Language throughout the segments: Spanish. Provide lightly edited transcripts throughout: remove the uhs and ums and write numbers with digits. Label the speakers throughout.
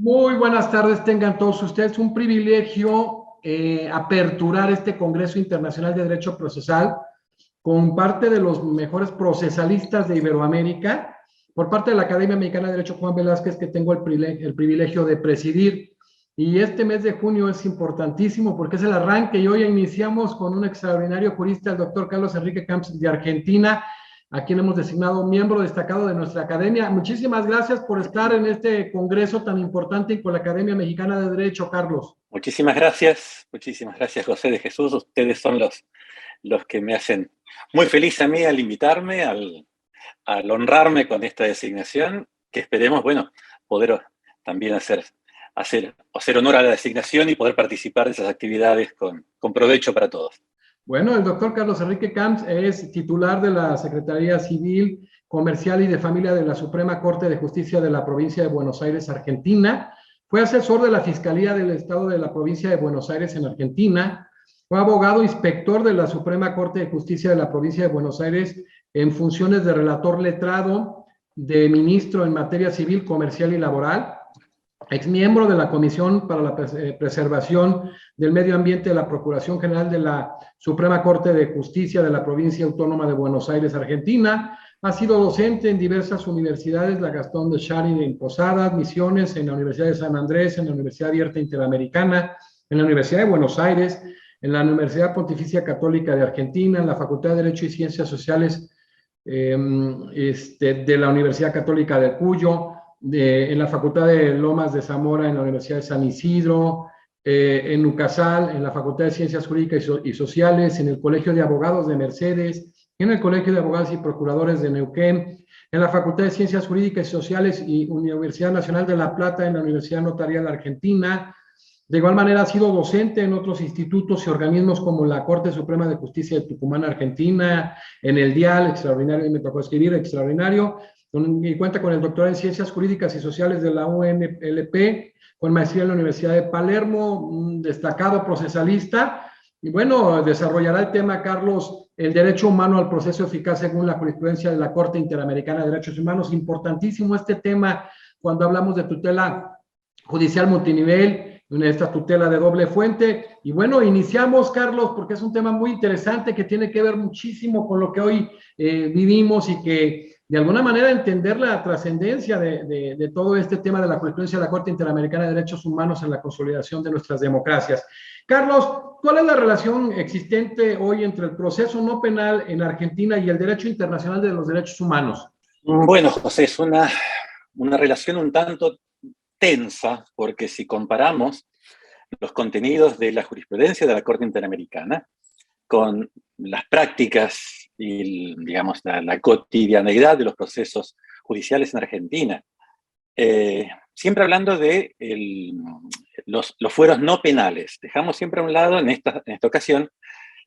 Speaker 1: Muy buenas tardes, tengan todos ustedes. Un privilegio aperturar este Congreso Internacional de Derecho Procesal con parte de los mejores procesalistas de Iberoamérica, por parte de la Academia Mexicana de Derecho Juan Velázquez, que tengo el privilegio de presidir. Y este mes de junio es importantísimo porque es el arranque y hoy iniciamos con un extraordinario jurista, el doctor Carlos Enrique Camps de Argentina, a quien hemos designado miembro destacado de nuestra academia. Muchísimas gracias por estar en este congreso tan importante con la Academia Mexicana de Derecho, Carlos.
Speaker 2: Muchísimas gracias, José de Jesús. Ustedes son los que me hacen muy feliz a mí al invitarme, al honrarme con esta designación, que esperemos, bueno, poder también hacer honor a la designación y poder participar de esas actividades con provecho para todos.
Speaker 1: Bueno, el doctor Carlos Enrique Camps es titular de la Secretaría Civil, Comercial y de Familia de la Suprema Corte de Justicia de la Provincia de Buenos Aires, Argentina. Fue asesor de la Fiscalía del Estado de la Provincia de Buenos Aires en Argentina. Fue abogado inspector de la Suprema Corte de Justicia de la Provincia de Buenos Aires en funciones de relator letrado, de ministro en materia civil, comercial y laboral. Exmiembro de la Comisión para la Preservación del Medio Ambiente de la Procuración General de la Suprema Corte de Justicia de la Provincia Autónoma de Buenos Aires, Argentina. Ha sido docente en diversas universidades, la Gastón de Chari en Posadas, Misiones, en la Universidad de San Andrés, en la Universidad Abierta Interamericana, en la Universidad de Buenos Aires, en la Universidad Pontificia Católica de Argentina, en la Facultad de Derecho y Ciencias Sociales de la Universidad Católica de Cuyo, en la Facultad de Lomas de Zamora, en la Universidad de San Isidro, en UCASAL, en la Facultad de Ciencias Jurídicas y Sociales, en el Colegio de Abogados de Mercedes, en el Colegio de Abogados y Procuradores de Neuquén, en la Facultad de Ciencias Jurídicas y Sociales y Universidad Nacional de La Plata, en la Universidad Notarial Argentina. De igual manera ha sido docente en otros institutos y organismos como la Corte Suprema de Justicia de Tucumán, Argentina, en el DIAL, extraordinario, me tocó escribir, extraordinario, y cuenta con el doctorado en Ciencias Jurídicas y Sociales de la UNLP, con maestría en la Universidad de Palermo, un destacado procesalista. Y bueno, desarrollará el tema, Carlos, el derecho humano al proceso eficaz según la jurisprudencia de la Corte Interamericana de Derechos Humanos. Importantísimo este tema cuando hablamos de tutela judicial multinivel, esta tutela de doble fuente. Y bueno, iniciamos, Carlos, porque es un tema muy interesante que tiene que ver muchísimo con lo que hoy vivimos y que de alguna manera entender la trascendencia de todo este tema de la jurisprudencia de la Corte Interamericana de Derechos Humanos en la consolidación de nuestras democracias. Carlos, ¿cuál es la relación existente hoy entre el proceso no penal en Argentina y el derecho internacional de los derechos humanos?
Speaker 2: Bueno, José, es una relación un tanto tensa, porque si comparamos los contenidos de la jurisprudencia de la Corte Interamericana con las prácticas y, digamos, la cotidianeidad de los procesos judiciales en Argentina, siempre hablando de los fueros no penales. Dejamos siempre a un lado, en esta ocasión,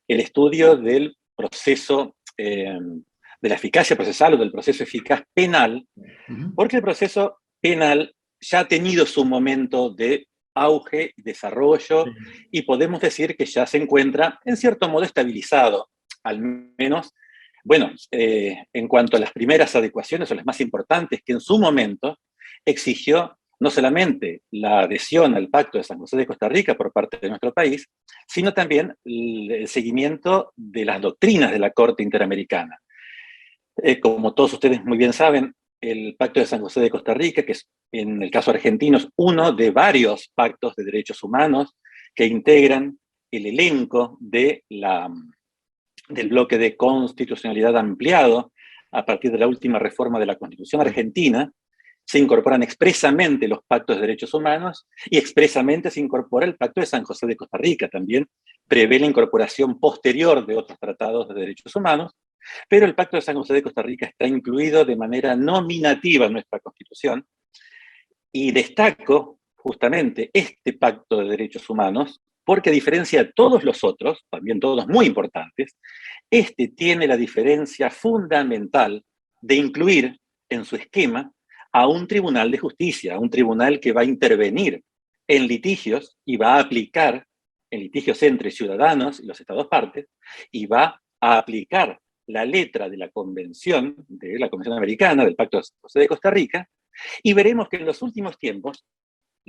Speaker 2: el estudio del proceso, de la eficacia procesal o del proceso eficaz penal, porque el proceso penal ya ha tenido su momento de auge, desarrollo, y podemos decir que ya se encuentra, en cierto modo, estabilizado, al menos, bueno, en cuanto a las primeras adecuaciones o las más importantes, que en su momento exigió no solamente la adhesión al Pacto de San José de Costa Rica por parte de nuestro país, sino también el seguimiento de las doctrinas de la Corte Interamericana. Como todos ustedes muy bien saben, el Pacto de San José de Costa Rica, que es, en el caso argentino, es uno de varios pactos de derechos humanos que integran el elenco del bloque de constitucionalidad ampliado a partir de la última reforma de la Constitución argentina. Se incorporan expresamente los pactos de derechos humanos y expresamente se incorpora el Pacto de San José de Costa Rica. También prevé la incorporación posterior de otros tratados de derechos humanos, pero el Pacto de San José de Costa Rica está incluido de manera nominativa en nuestra Constitución, y destaco justamente este Pacto de Derechos Humanos porque, a diferencia de todos los otros, también todos muy importantes, este tiene la diferencia fundamental de incluir en su esquema a un tribunal de justicia, a un tribunal que va a intervenir en litigios y va a aplicar en litigios entre ciudadanos y los estados partes, y va a aplicar la letra de la Convención Americana, del Pacto de San José de Costa Rica, y veremos que en los últimos tiempos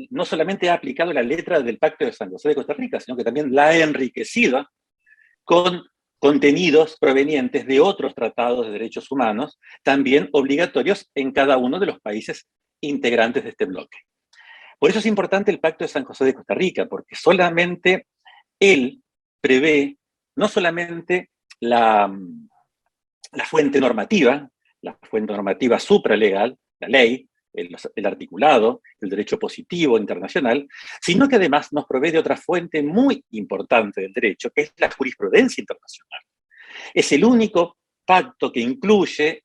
Speaker 2: no solamente ha aplicado la letra del Pacto de San José de Costa Rica, sino que también la ha enriquecido con contenidos provenientes de otros tratados de derechos humanos, también obligatorios en cada uno de los países integrantes de este bloque. Por eso es importante el Pacto de San José de Costa Rica, porque solamente él prevé no solamente la fuente normativa, la fuente normativa supralegal, la ley, el articulado, el derecho positivo internacional, sino que además nos provee de otra fuente muy importante del derecho, que es la jurisprudencia internacional. Es el único pacto que incluye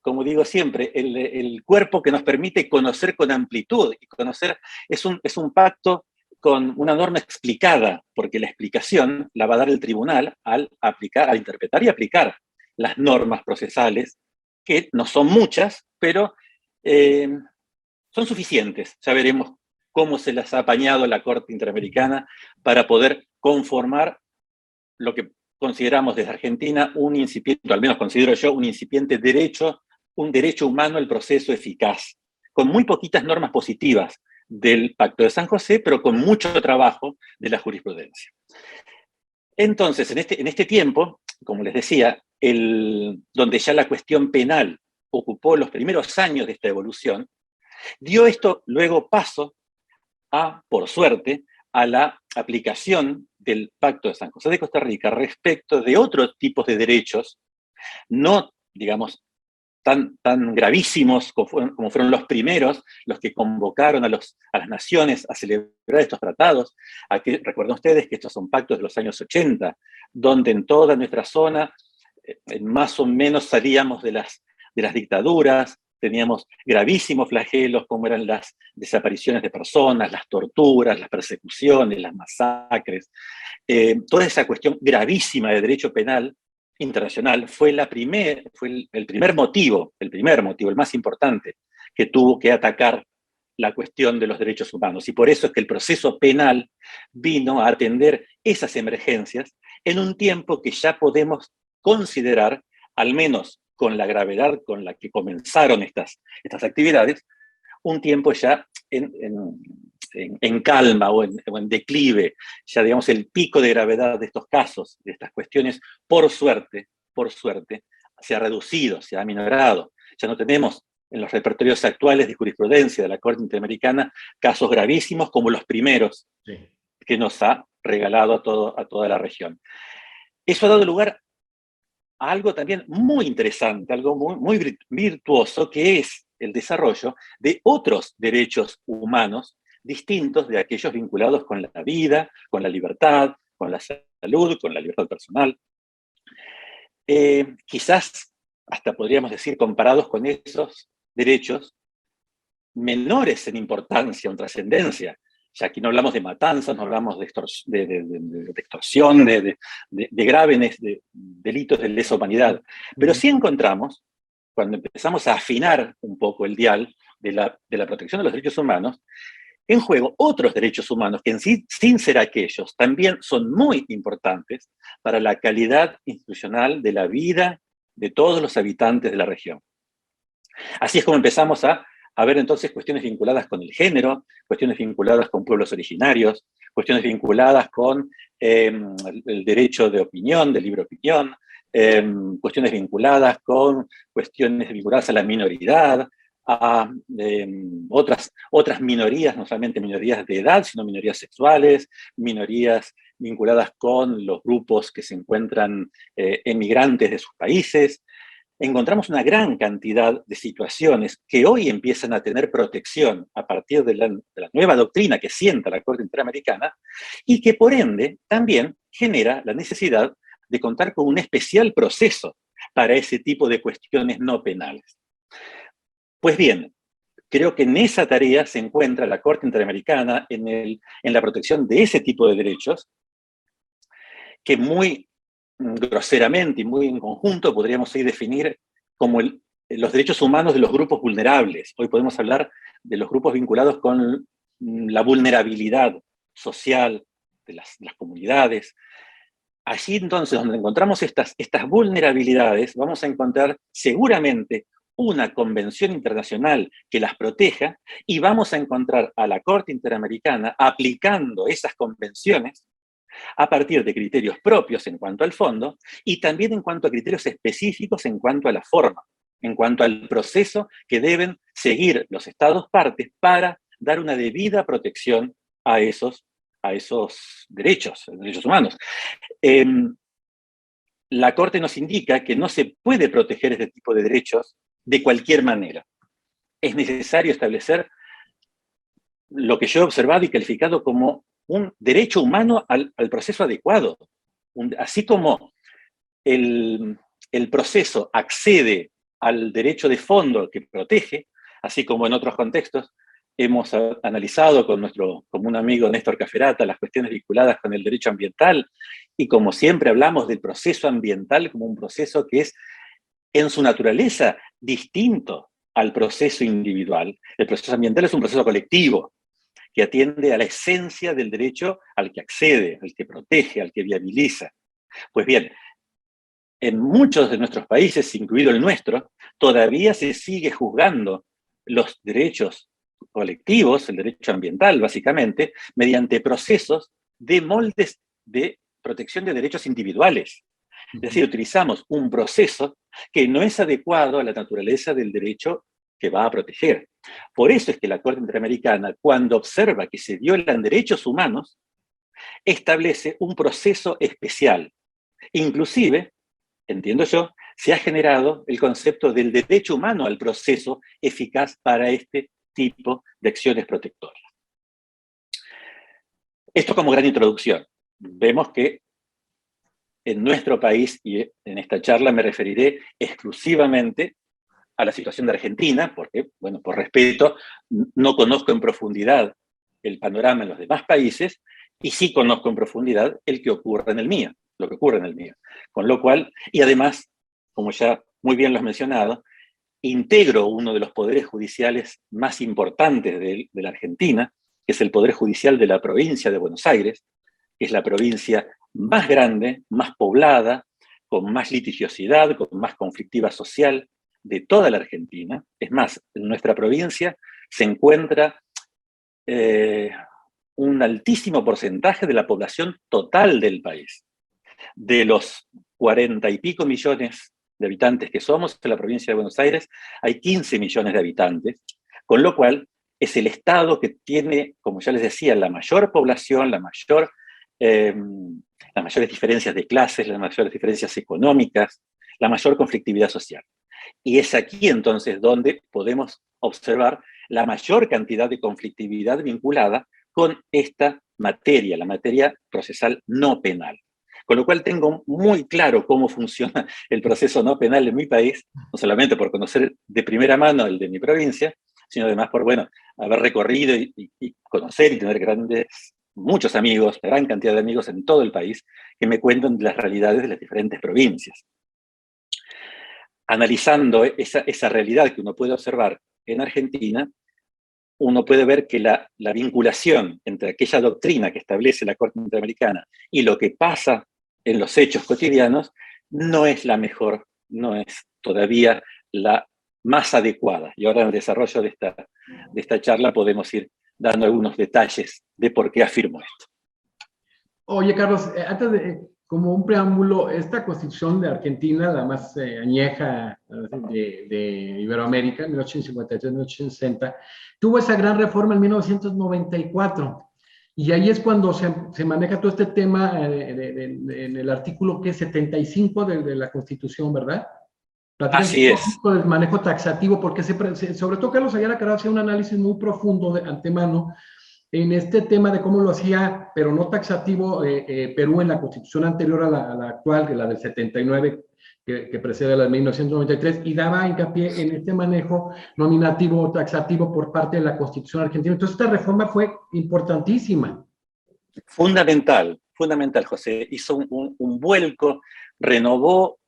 Speaker 2: como digo siempre, el cuerpo que nos permite conocer con amplitud. Y conocer es un pacto con una norma explicada, porque la explicación la va a dar el tribunal al interpretar y aplicar las normas procesales, que no son muchas, pero son suficientes. Ya veremos cómo se las ha apañado la Corte Interamericana para poder conformar lo que consideramos desde Argentina un incipiente, o al menos considero yo, un incipiente derecho, un derecho humano al proceso eficaz, con muy poquitas normas positivas del Pacto de San José, pero con mucho trabajo de la jurisprudencia. Entonces, en este tiempo, como les decía, donde ya la cuestión penal ocupó los primeros años de esta evolución, dio esto luego paso por suerte, a la aplicación del Pacto de San José de Costa Rica respecto de otros tipos de derechos, no, digamos, tan gravísimos como fueron los primeros, los que convocaron a las naciones a celebrar estos tratados. Aquí, recuerden ustedes que estos son pactos de los años 80, donde en toda nuestra zona más o menos salíamos de las dictaduras, teníamos gravísimos flagelos como eran las desapariciones de personas, las torturas, las persecuciones, las masacres. Toda esa cuestión gravísima de derecho penal internacional fue el primer motivo, el más importante, que tuvo que atacar la cuestión de los derechos humanos. Y por eso es que el proceso penal vino a atender esas emergencias en un tiempo que ya podemos considerar, al menos con la gravedad con la que comenzaron estas actividades, un tiempo ya en calma o en declive. Ya, digamos, el pico de gravedad de estos casos, de estas cuestiones, por suerte, se ha reducido, se ha aminorado. Ya no tenemos en los repertorios actuales de jurisprudencia de la Corte Interamericana casos gravísimos como los primeros que nos ha regalado a toda la región. Eso ha dado lugar a algo también muy interesante, algo muy virtuoso, que es el desarrollo de otros derechos humanos distintos de aquellos vinculados con la vida, con la libertad, con la salud, con la libertad personal. Quizás hasta podríamos decir comparados con esos derechos menores en importancia o en trascendencia. Ya aquí no hablamos de matanzas, no hablamos de extorsión, de graves delitos de lesa humanidad. Pero sí encontramos, cuando empezamos a afinar un poco el dial de la protección de los derechos humanos, en juego otros derechos humanos que en sí, sin ser aquellos, también son muy importantes para la calidad institucional de la vida de todos los habitantes de la región. Así es como empezamos a ver entonces cuestiones vinculadas con el género, cuestiones vinculadas con pueblos originarios, cuestiones vinculadas con el derecho de opinión, de libre opinión, cuestiones vinculadas con cuestiones vinculadas a la minoridad, a otras minorías, no solamente minorías de edad, sino minorías sexuales, minorías vinculadas con los grupos que se encuentran emigrantes de sus países. Encontramos una gran cantidad de situaciones que hoy empiezan a tener protección a partir de la nueva doctrina que sienta la Corte Interamericana y que por ende también genera la necesidad de contar con un especial proceso para ese tipo de cuestiones no penales. Pues bien, creo que en esa tarea se encuentra la Corte Interamericana en la protección de ese tipo de derechos que muy groseramente y muy en conjunto podríamos definir como los derechos humanos de los grupos vulnerables. Hoy podemos hablar de los grupos vinculados con la vulnerabilidad social de las comunidades. Allí entonces, donde encontramos estas vulnerabilidades, vamos a encontrar seguramente una convención internacional que las proteja y vamos a encontrar a la Corte Interamericana aplicando esas convenciones a partir de criterios propios en cuanto al fondo y también en cuanto a criterios específicos en cuanto a la forma, en cuanto al proceso que deben seguir los Estados partes para dar una debida protección a esos derechos humanos. La Corte nos indica que no se puede proteger este tipo de derechos de cualquier manera. Es necesario establecer lo que yo he observado y calificado como un derecho humano al proceso adecuado. Así como el proceso accede al derecho de fondo que protege, así como en otros contextos hemos analizado con nuestro común amigo Néstor Caferata las cuestiones vinculadas con el derecho ambiental, y como siempre hablamos del proceso ambiental como un proceso que es en su naturaleza distinto al proceso individual. El proceso ambiental es un proceso colectivo que atiende a la esencia del derecho al que accede, al que protege, al que viabiliza. Pues bien, en muchos de nuestros países, incluido el nuestro, todavía se sigue juzgando los derechos colectivos, el derecho ambiental básicamente, mediante procesos de moldes de protección de derechos individuales. Es decir, utilizamos un proceso que no es adecuado a la naturaleza del derecho que va a proteger. Por eso es que la Corte Interamericana, cuando observa que se violan derechos humanos, establece un proceso especial. Inclusive, entiendo yo, se ha generado el concepto del derecho humano al proceso eficaz para este tipo de acciones protectoras. Esto como gran introducción. Vemos que en nuestro país, y en esta charla me referiré exclusivamente a la situación de Argentina, porque, bueno, por respeto, no conozco en profundidad el panorama en los demás países, y sí conozco en profundidad el que ocurre en el mío, lo que ocurre en el mío. Con lo cual, y además, como ya muy bien lo has mencionado, integro uno de los poderes judiciales más importantes de la Argentina, que es el Poder Judicial de la provincia de Buenos Aires, que es la provincia más grande, más poblada, con más litigiosidad, con más conflictiva social de toda la Argentina. Es más, en nuestra provincia se encuentra un altísimo porcentaje de la población total del país. De los 40 y pico millones de habitantes que somos en la provincia de Buenos Aires, hay 15 millones de habitantes, con lo cual es el estado que tiene, como ya les decía, la mayor población, las mayores diferencias de clases, las mayores diferencias económicas, la mayor conflictividad social. Y es aquí entonces donde podemos observar la mayor cantidad de conflictividad vinculada con esta materia, la materia procesal no penal. Con lo cual tengo muy claro cómo funciona el proceso no penal en mi país, no solamente por conocer de primera mano el de mi provincia, sino además por, bueno, haber recorrido y conocer y tener muchos amigos, gran cantidad de amigos en todo el país, que me cuentan las realidades de las diferentes provincias. Analizando esa realidad que uno puede observar en Argentina, uno puede ver que la vinculación entre aquella doctrina que establece la Corte Interamericana y lo que pasa en los hechos cotidianos no es la mejor, no es todavía la más adecuada. Y ahora en el desarrollo de esta charla podemos ir dando algunos detalles de por qué afirmo esto.
Speaker 1: Oye, Carlos, antes de, como un preámbulo, esta constitución de Argentina, la más añeja de Iberoamérica, 1853-1860, tuvo esa gran reforma en 1994. Y ahí es cuando se maneja todo este tema en el artículo que es 75 de la Constitución, ¿verdad?
Speaker 2: Así es.
Speaker 1: El manejo taxativo, porque sobre todo Carlos Ayala Carrera hacía un análisis muy profundo de antemano en este tema de cómo lo hacía, pero no taxativo, Perú en la constitución anterior a la actual, que la del 79, que precede a la de 1993, y daba hincapié en este manejo nominativo o taxativo por parte de la constitución argentina. Entonces, esta reforma fue importantísima.
Speaker 2: Fundamental, José. Hizo un vuelco, renovó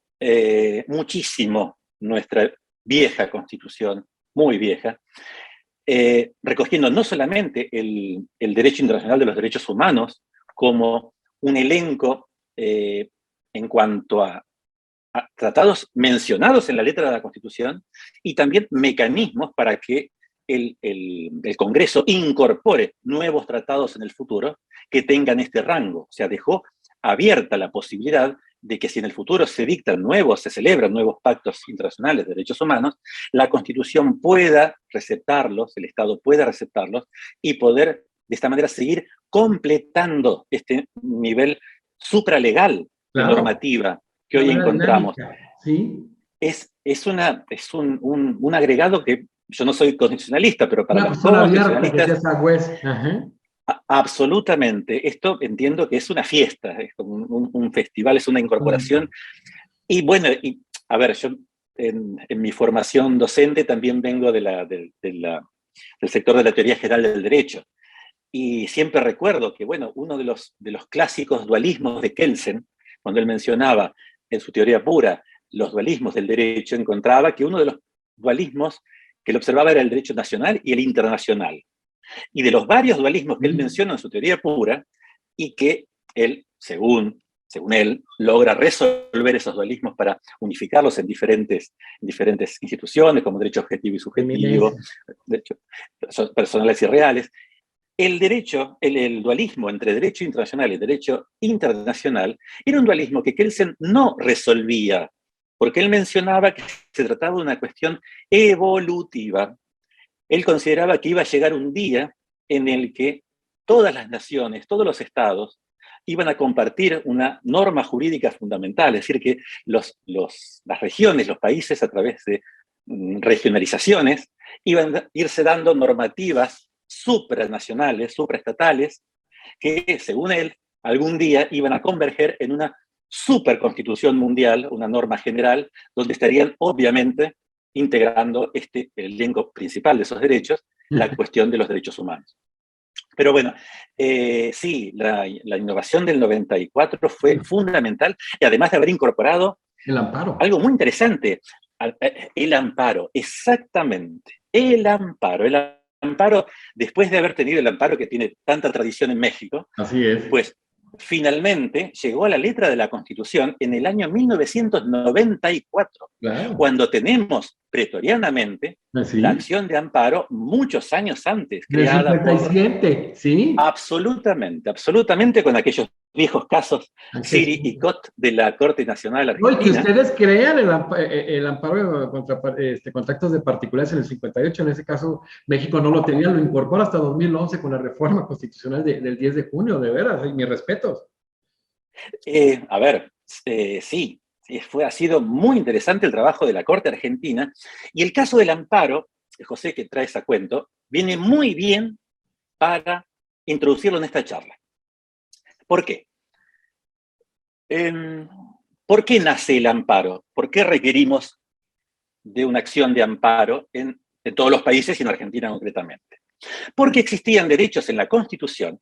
Speaker 2: muchísimo nuestra vieja constitución, muy vieja, recogiendo no solamente el derecho internacional de los derechos humanos como un elenco en cuanto a tratados mencionados en la letra de la Constitución y también mecanismos para que el Congreso incorpore nuevos tratados en el futuro que tengan este rango. O sea, dejó abierta la posibilidad de que si en el futuro se dictan nuevos, se celebran nuevos pactos internacionales de derechos humanos, la Constitución pueda receptarlos, el Estado pueda receptarlos y poder de esta manera seguir completando este nivel supralegal de
Speaker 1: Claro,
Speaker 2: normativa que
Speaker 1: de
Speaker 2: hoy
Speaker 1: manera
Speaker 2: encontramos.
Speaker 1: dinámica, ¿sí?
Speaker 2: Es un agregado que yo no soy constitucionalista, pero para
Speaker 1: Una
Speaker 2: los
Speaker 1: persona abierta que
Speaker 2: constitucionalistas,
Speaker 1: decía Sagüez. Ajá.
Speaker 2: absolutamente. Esto entiendo que es una fiesta, es como un festival, es una incorporación. Y bueno, a ver, yo en mi formación docente también vengo del sector de la teoría general del derecho. Y siempre recuerdo que, bueno, uno de los clásicos dualismos de Kelsen, cuando él mencionaba en su teoría pura los dualismos del derecho, encontraba que uno de los dualismos que él observaba era el derecho nacional y el internacional. Y de los varios dualismos que él menciona en su teoría pura, y que él, según él, logra resolver esos dualismos para unificarlos en diferentes instituciones, como derecho objetivo y subjetivo,
Speaker 1: Eminencia.
Speaker 2: derechos personales y reales. El derecho, el dualismo entre derecho internacional y derecho internacional, era un dualismo que Kelsen no resolvía, porque él mencionaba que se trataba de una cuestión evolutiva. Él consideraba que iba a llegar un día en el que todas las naciones, todos los estados, iban a compartir una norma jurídica fundamental, es decir, que las regiones, los países, a través de regionalizaciones, iban a irse dando normativas supranacionales, supraestatales, que, según él, algún día iban a converger en una superconstitución mundial, una norma general, donde estarían, obviamente, integrando el elenco principal de esos derechos, la cuestión de los derechos humanos. Pero bueno, sí, la innovación del 94 fue fundamental, y además de haber incorporado
Speaker 1: El amparo.
Speaker 2: algo muy interesante, el amparo, exactamente, el amparo, después de haber tenido el amparo que tiene tanta tradición en México,
Speaker 1: Así es.
Speaker 2: pues finalmente llegó a la letra de la Constitución en el año 1994,
Speaker 1: Claro.
Speaker 2: cuando tenemos pretorianamente la
Speaker 1: Así.
Speaker 2: acción de amparo muchos años antes,
Speaker 1: En el
Speaker 2: creada por
Speaker 1: 57, ¿sí?
Speaker 2: absolutamente con aquellos viejos casos Siri y Cot de la Corte Nacional
Speaker 1: No, y que
Speaker 2: Argentina.
Speaker 1: ustedes crean el amparo contra contactos de particulares en el 58, en ese caso México no lo tenía, lo incorpora hasta 2011 con la reforma constitucional del 10 de junio, de veras, y mis respetos.
Speaker 2: A ver, sí, ha sido muy interesante el trabajo de la Corte Argentina, y el caso del amparo, José, que traes a cuento, viene muy bien para introducirlo en esta charla. ¿Por qué? ¿Por qué nace el amparo? ¿Por qué requerimos de una acción de amparo en todos los países y en Argentina concretamente? Porque existían derechos en la Constitución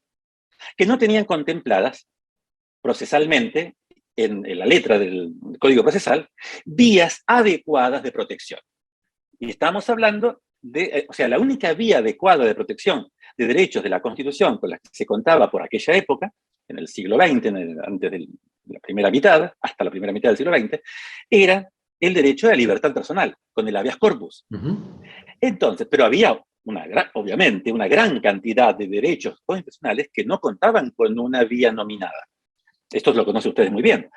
Speaker 2: que no tenían contempladas procesalmente, en la letra del Código Procesal, vías adecuadas de protección. Y estamos hablando de, o sea, la única vía adecuada de protección de derechos de la Constitución con la que se contaba por aquella época, en el siglo XX, antes de la primera mitad, hasta la primera mitad del siglo XX, era el derecho a la libertad personal, con el habeas corpus. Entonces, pero había obviamente una gran cantidad de derechos constitucionales que no contaban con una vía nominada. Esto lo conocen ustedes muy bien.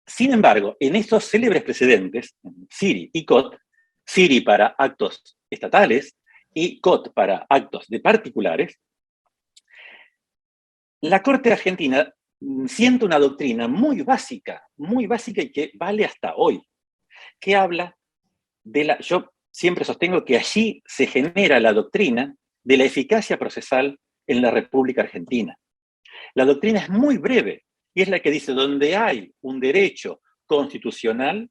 Speaker 2: Sin embargo, en estos célebres precedentes, Siri y Cot, Siri para actos estatales y Cot para actos de particulares, la Corte Argentina siente una doctrina muy básica y que vale hasta hoy, que habla yo siempre sostengo que allí se genera la doctrina de la eficacia procesal en la República Argentina. La doctrina es muy breve y es la que dice: donde hay un derecho constitucional,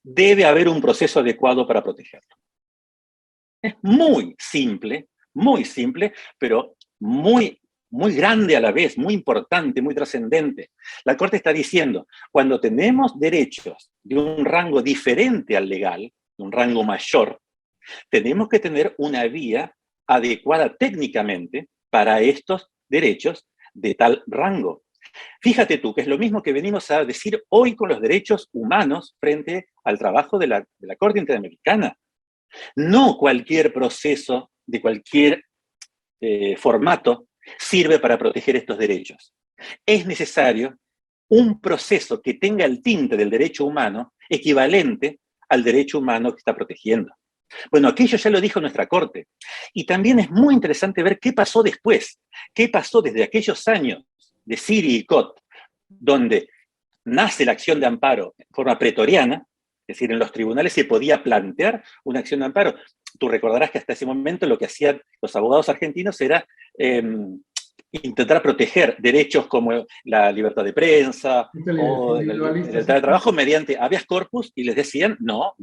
Speaker 2: debe haber un proceso adecuado para protegerlo. Es muy simple, pero muy grande a la vez, muy importante, muy trascendente. La Corte está diciendo: cuando tenemos derechos de un rango diferente al legal, de un rango mayor, tenemos que tener una vía adecuada técnicamente para estos derechos de tal rango. Fíjate tú, que es lo mismo que venimos a decir hoy con los derechos humanos frente al trabajo de la Corte Interamericana. No cualquier proceso de cualquier formato sirve para proteger estos derechos. Es necesario un proceso que tenga el tinte del derecho humano equivalente al derecho humano que está protegiendo. Bueno, aquello ya lo dijo nuestra Corte. Y también es muy interesante ver qué pasó después, qué pasó desde aquellos años de Siri y Cot, donde nace la acción de amparo en forma pretoriana, es decir, en los tribunales se podía plantear una acción de amparo. Tú recordarás que hasta ese momento lo que hacían los abogados argentinos era intentar proteger derechos como la libertad de prensa o la
Speaker 1: Individualistas,
Speaker 2: libertad de trabajo mediante habeas corpus, y les decían no,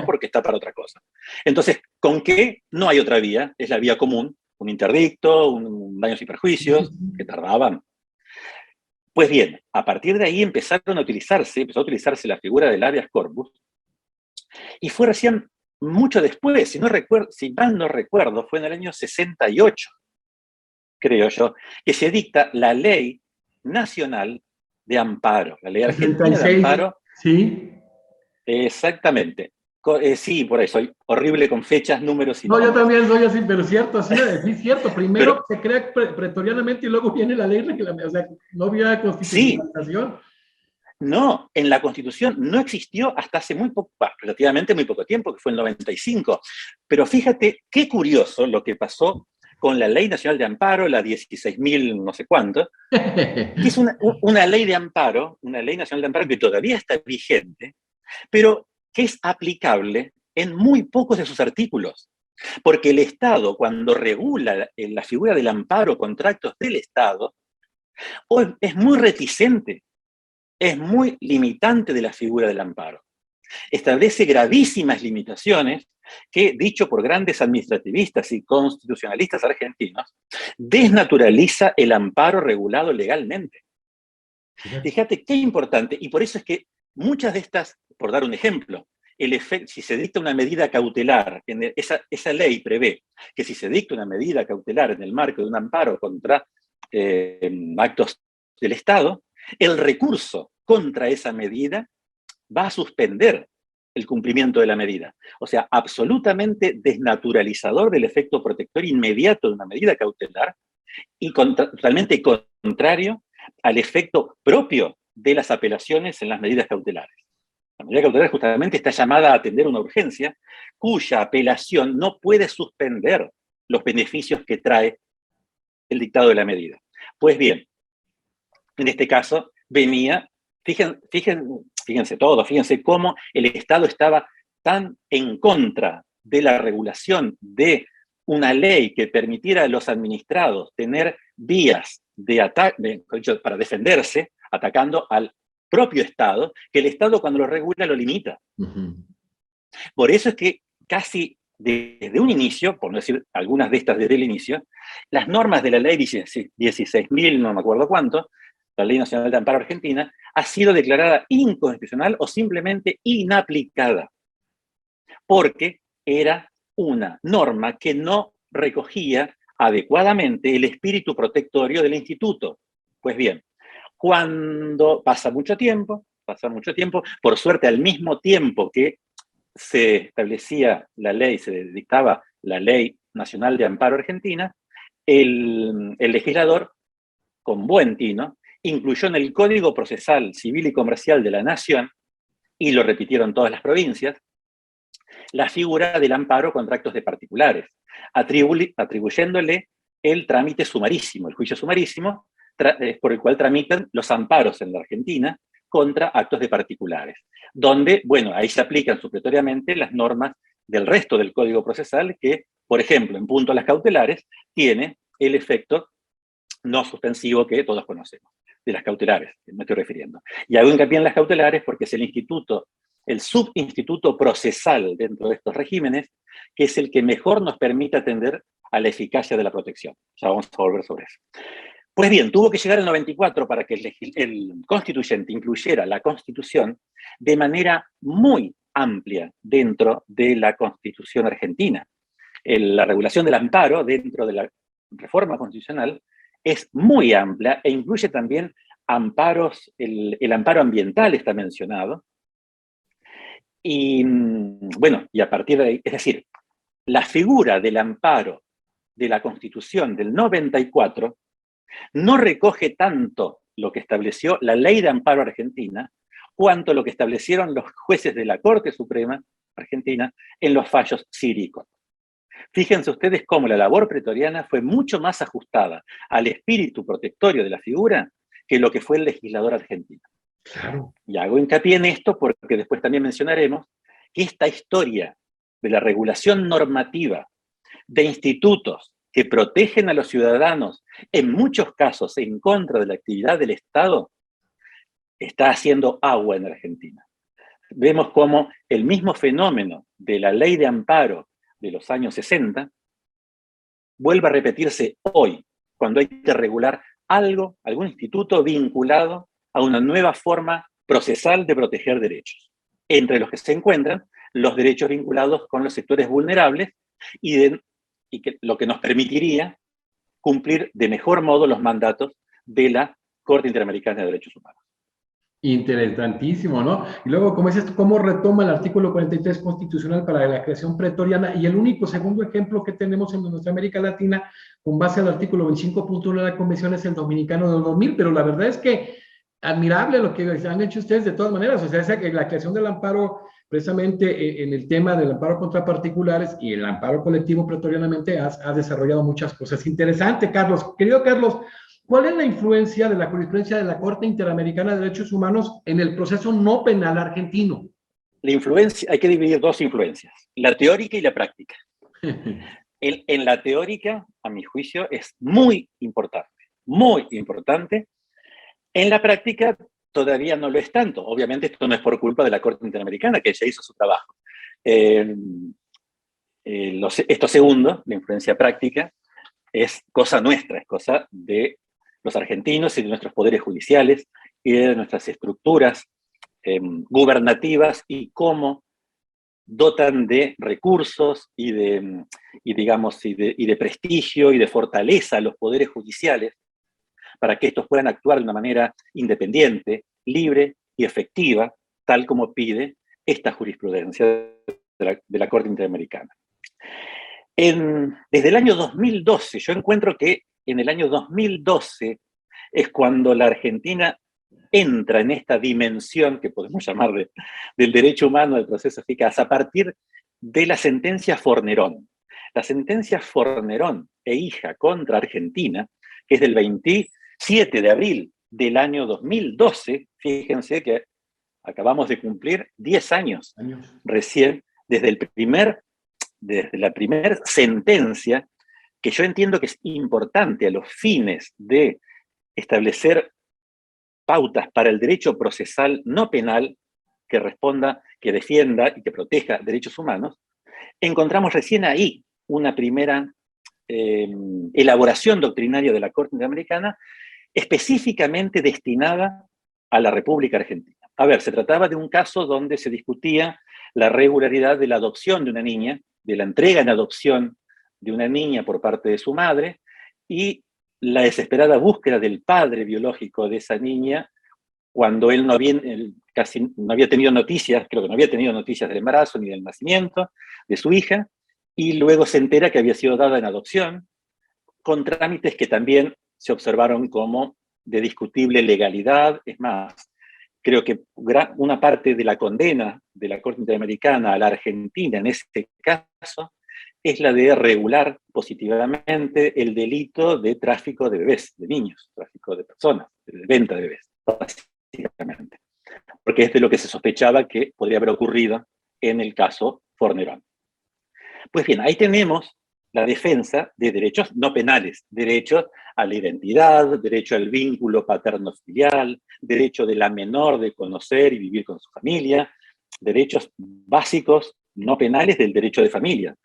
Speaker 2: porque está para otra cosa. Entonces, ¿con qué? No hay otra vía, es la vía común, un interdicto, un daños y perjuicios, que tardaban. Pues bien, a partir de ahí empezó a utilizarse la figura del habeas corpus, y fue recién mucho después, si mal no recuerdo, fue en el año 68, creo yo, que se dicta la Ley Nacional de Amparo, la Ley Argentina de
Speaker 1: 66,
Speaker 2: Amparo.
Speaker 1: sí.
Speaker 2: Exactamente. Sí, por ahí soy horrible con fechas, números y
Speaker 1: No, yo
Speaker 2: nombres.
Speaker 1: también soy así, pero cierto, así me decís, cierto.
Speaker 2: Pero
Speaker 1: Primero se crea pretorianamente y luego viene la ley reglamentaria. O sea, no había
Speaker 2: sí,
Speaker 1: constitucionalización.
Speaker 2: no, en la Constitución no existió hasta hace muy poco, relativamente muy poco tiempo, que fue en el 95. Pero fíjate qué curioso lo que pasó con la Ley Nacional de Amparo, la 16.000 no sé cuánto, que es una ley de amparo, una Ley Nacional de Amparo que todavía está vigente, pero que es aplicable en muy pocos de sus artículos. Porque el Estado, cuando regula la figura del amparo contra actos del Estado, es muy reticente, es muy limitante de la figura del amparo. Establece gravísimas limitaciones que, dicho por grandes administrativistas y constitucionalistas argentinos, desnaturaliza el amparo regulado legalmente. Fíjate qué importante, y por eso es que muchas de estas, por dar un ejemplo, si se dicta una medida cautelar, esa ley prevé que si se dicta una medida cautelar en el marco de un amparo contra actos del Estado, el recurso contra esa medida va a suspender el cumplimiento de la medida. O sea, absolutamente desnaturalizador del efecto protector inmediato de una medida cautelar y totalmente contrario al efecto propio de las apelaciones en las medidas cautelares. La medida cautelar justamente está llamada a atender una urgencia cuya apelación no puede suspender los beneficios que trae el dictado de la medida. Pues bien, en este caso venía, fíjense cómo el Estado estaba tan en contra de la regulación de una ley que permitiera a los administrados tener vías para defenderse, atacando al propio Estado, que el Estado cuando lo regula lo limita. Por eso es que casi desde un inicio, por no decir algunas de estas desde el inicio, las normas de la ley 16.000, no me acuerdo cuánto, la Ley Nacional de Amparo Argentina, ha sido declarada inconstitucional o simplemente inaplicada, porque era una norma que no recogía adecuadamente el espíritu protectorio del instituto. Pues bien, cuando pasa mucho tiempo, por suerte al mismo tiempo que se establecía la ley, se dictaba la Ley Nacional de Amparo Argentina, el legislador, con buen tino, incluyó en el Código Procesal Civil y Comercial de la Nación, y lo repitieron todas las provincias, la figura del amparo contra actos de particulares, atribuyéndole el trámite sumarísimo, el juicio sumarísimo, por el cual tramitan los amparos en la Argentina contra actos de particulares, donde, bueno, ahí se aplican supletoriamente las normas del resto del Código Procesal que, por ejemplo, en punto a las cautelares, tiene el efecto no suspensivo que todos conocemos, de las cautelares, que me estoy refiriendo. Y hago hincapié en las cautelares porque es el subinstituto procesal dentro de estos regímenes, que es el que mejor nos permite atender a la eficacia de la protección. Ya vamos a volver sobre eso. Pues bien, tuvo que llegar el 94 para que el constituyente incluyera la Constitución de manera muy amplia dentro de la Constitución argentina. La regulación del amparo dentro de la reforma constitucional es muy amplia e incluye también amparos, el amparo ambiental está mencionado. Y bueno, y a partir de ahí, es decir, la figura del amparo de la Constitución del 94 no recoge tanto lo que estableció la Ley de Amparo Argentina, cuanto lo que establecieron los jueces de la Corte Suprema Argentina en los fallos cívicos. Fíjense ustedes cómo la labor pretoriana fue mucho más ajustada al espíritu protectorio de la figura que lo que fue el legislador argentino.
Speaker 1: Claro.
Speaker 2: Y hago hincapié en esto porque después también mencionaremos que esta historia de la regulación normativa de institutos que protegen a los ciudadanos, en muchos casos en contra de la actividad del Estado, está haciendo agua en Argentina. Vemos cómo el mismo fenómeno de la ley de amparo de los años 60 vuelve a repetirse hoy, cuando hay que regular algo, algún instituto vinculado a una nueva forma procesal de proteger derechos, entre los que se encuentran los derechos vinculados con los sectores vulnerables y lo que nos permitiría cumplir de mejor modo los mandatos de la Corte Interamericana de Derechos Humanos.
Speaker 1: Interesantísimo, ¿no? Y luego, ¿cómo es esto? ¿Cómo retoma el artículo 43 constitucional para la creación pretoriana? Y el único segundo ejemplo que tenemos en nuestra América Latina, con base al artículo 25.1 de la Convención, es el dominicano del 2000, pero la verdad es que admirable lo que han hecho ustedes de todas maneras, o sea, la creación del amparo, precisamente en el tema del amparo contra particulares y el amparo colectivo pretorianamente ha desarrollado muchas cosas. Interesante, Carlos. Querido Carlos, ¿cuál es la influencia de la jurisprudencia de la Corte Interamericana de Derechos Humanos en el proceso no penal argentino?
Speaker 2: La influencia, hay que dividir dos influencias, la teórica y la práctica. En la teórica, a mi juicio, es muy importante, muy importante. En la práctica todavía no lo es tanto. Obviamente esto no es por culpa de la Corte Interamericana, que ya hizo su trabajo. Esto segundo, la influencia práctica, es cosa nuestra, es cosa de los argentinos y de nuestros poderes judiciales y de nuestras estructuras gubernativas y cómo dotan de recursos y de prestigio y de fortaleza a los poderes judiciales para que estos puedan actuar de una manera independiente, libre y efectiva, tal como pide esta jurisprudencia de la Corte Interamericana. Desde el año 2012, yo encuentro que en el año 2012 es cuando la Argentina entra en esta dimensión que podemos llamar del derecho humano, del proceso eficaz, a partir de la sentencia Fornerón. La sentencia Fornerón e hija contra Argentina, que es del 27 de abril del año 2012, fíjense que acabamos de cumplir 10 años recién desde la primera sentencia, que yo entiendo que es importante a los fines de establecer pautas para el derecho procesal no penal que responda, que defienda y que proteja derechos humanos, encontramos recién ahí una primera elaboración doctrinaria de la Corte Interamericana específicamente destinada a la República Argentina. A ver, se trataba de un caso donde se discutía la regularidad de la adopción de una niña, de la entrega en adopción de una niña por parte de su madre, y la desesperada búsqueda del padre biológico de esa niña cuando él casi no había tenido noticias, creo que no había tenido noticias del embarazo ni del nacimiento de su hija, y luego se entera que había sido dada en adopción, con trámites que también se observaron como de discutible legalidad. Es más, creo que una parte de la condena de la Corte Interamericana a la Argentina en este caso es la de regular positivamente el delito de tráfico de bebés, de niños, tráfico de personas, de venta de bebés, básicamente. Porque es de lo que se sospechaba que podría haber ocurrido en el caso Fornerón. Pues bien, ahí tenemos la defensa de derechos no penales, derechos a la identidad, derecho al vínculo paterno-filial, derecho de la menor de conocer y vivir con su familia, derechos básicos no penales del derecho de familia.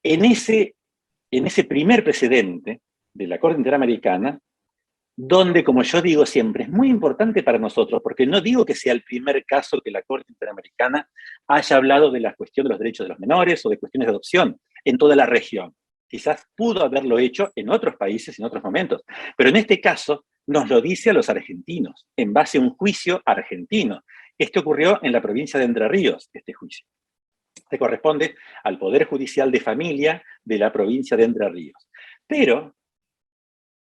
Speaker 2: En ese primer precedente de la Corte Interamericana, donde, como yo digo siempre, es muy importante para nosotros, porque no digo que sea el primer caso que la Corte Interamericana haya hablado de la cuestión de los derechos de los menores o de cuestiones de adopción en toda la región. quizás pudo haberlo hecho en otros países, en otros momentos, pero en este caso nos lo dice a los argentinos, en base a un juicio argentino. Este ocurrió en la provincia de Entre Ríos, este juicio. Este corresponde al Poder Judicial de Familia de la provincia de Entre Ríos. Pero,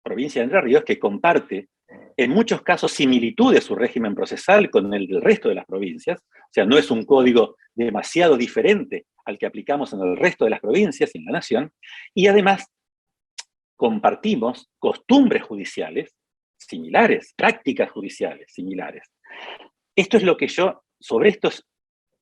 Speaker 2: provincia de Entre Ríos que comparte en muchos casos similitudes su régimen procesal con el del resto de las provincias, o sea, no es un código demasiado diferente al que aplicamos en el resto de las provincias y en la nación, y además compartimos costumbres judiciales similares, prácticas judiciales similares. Esto es lo que yo, sobre esto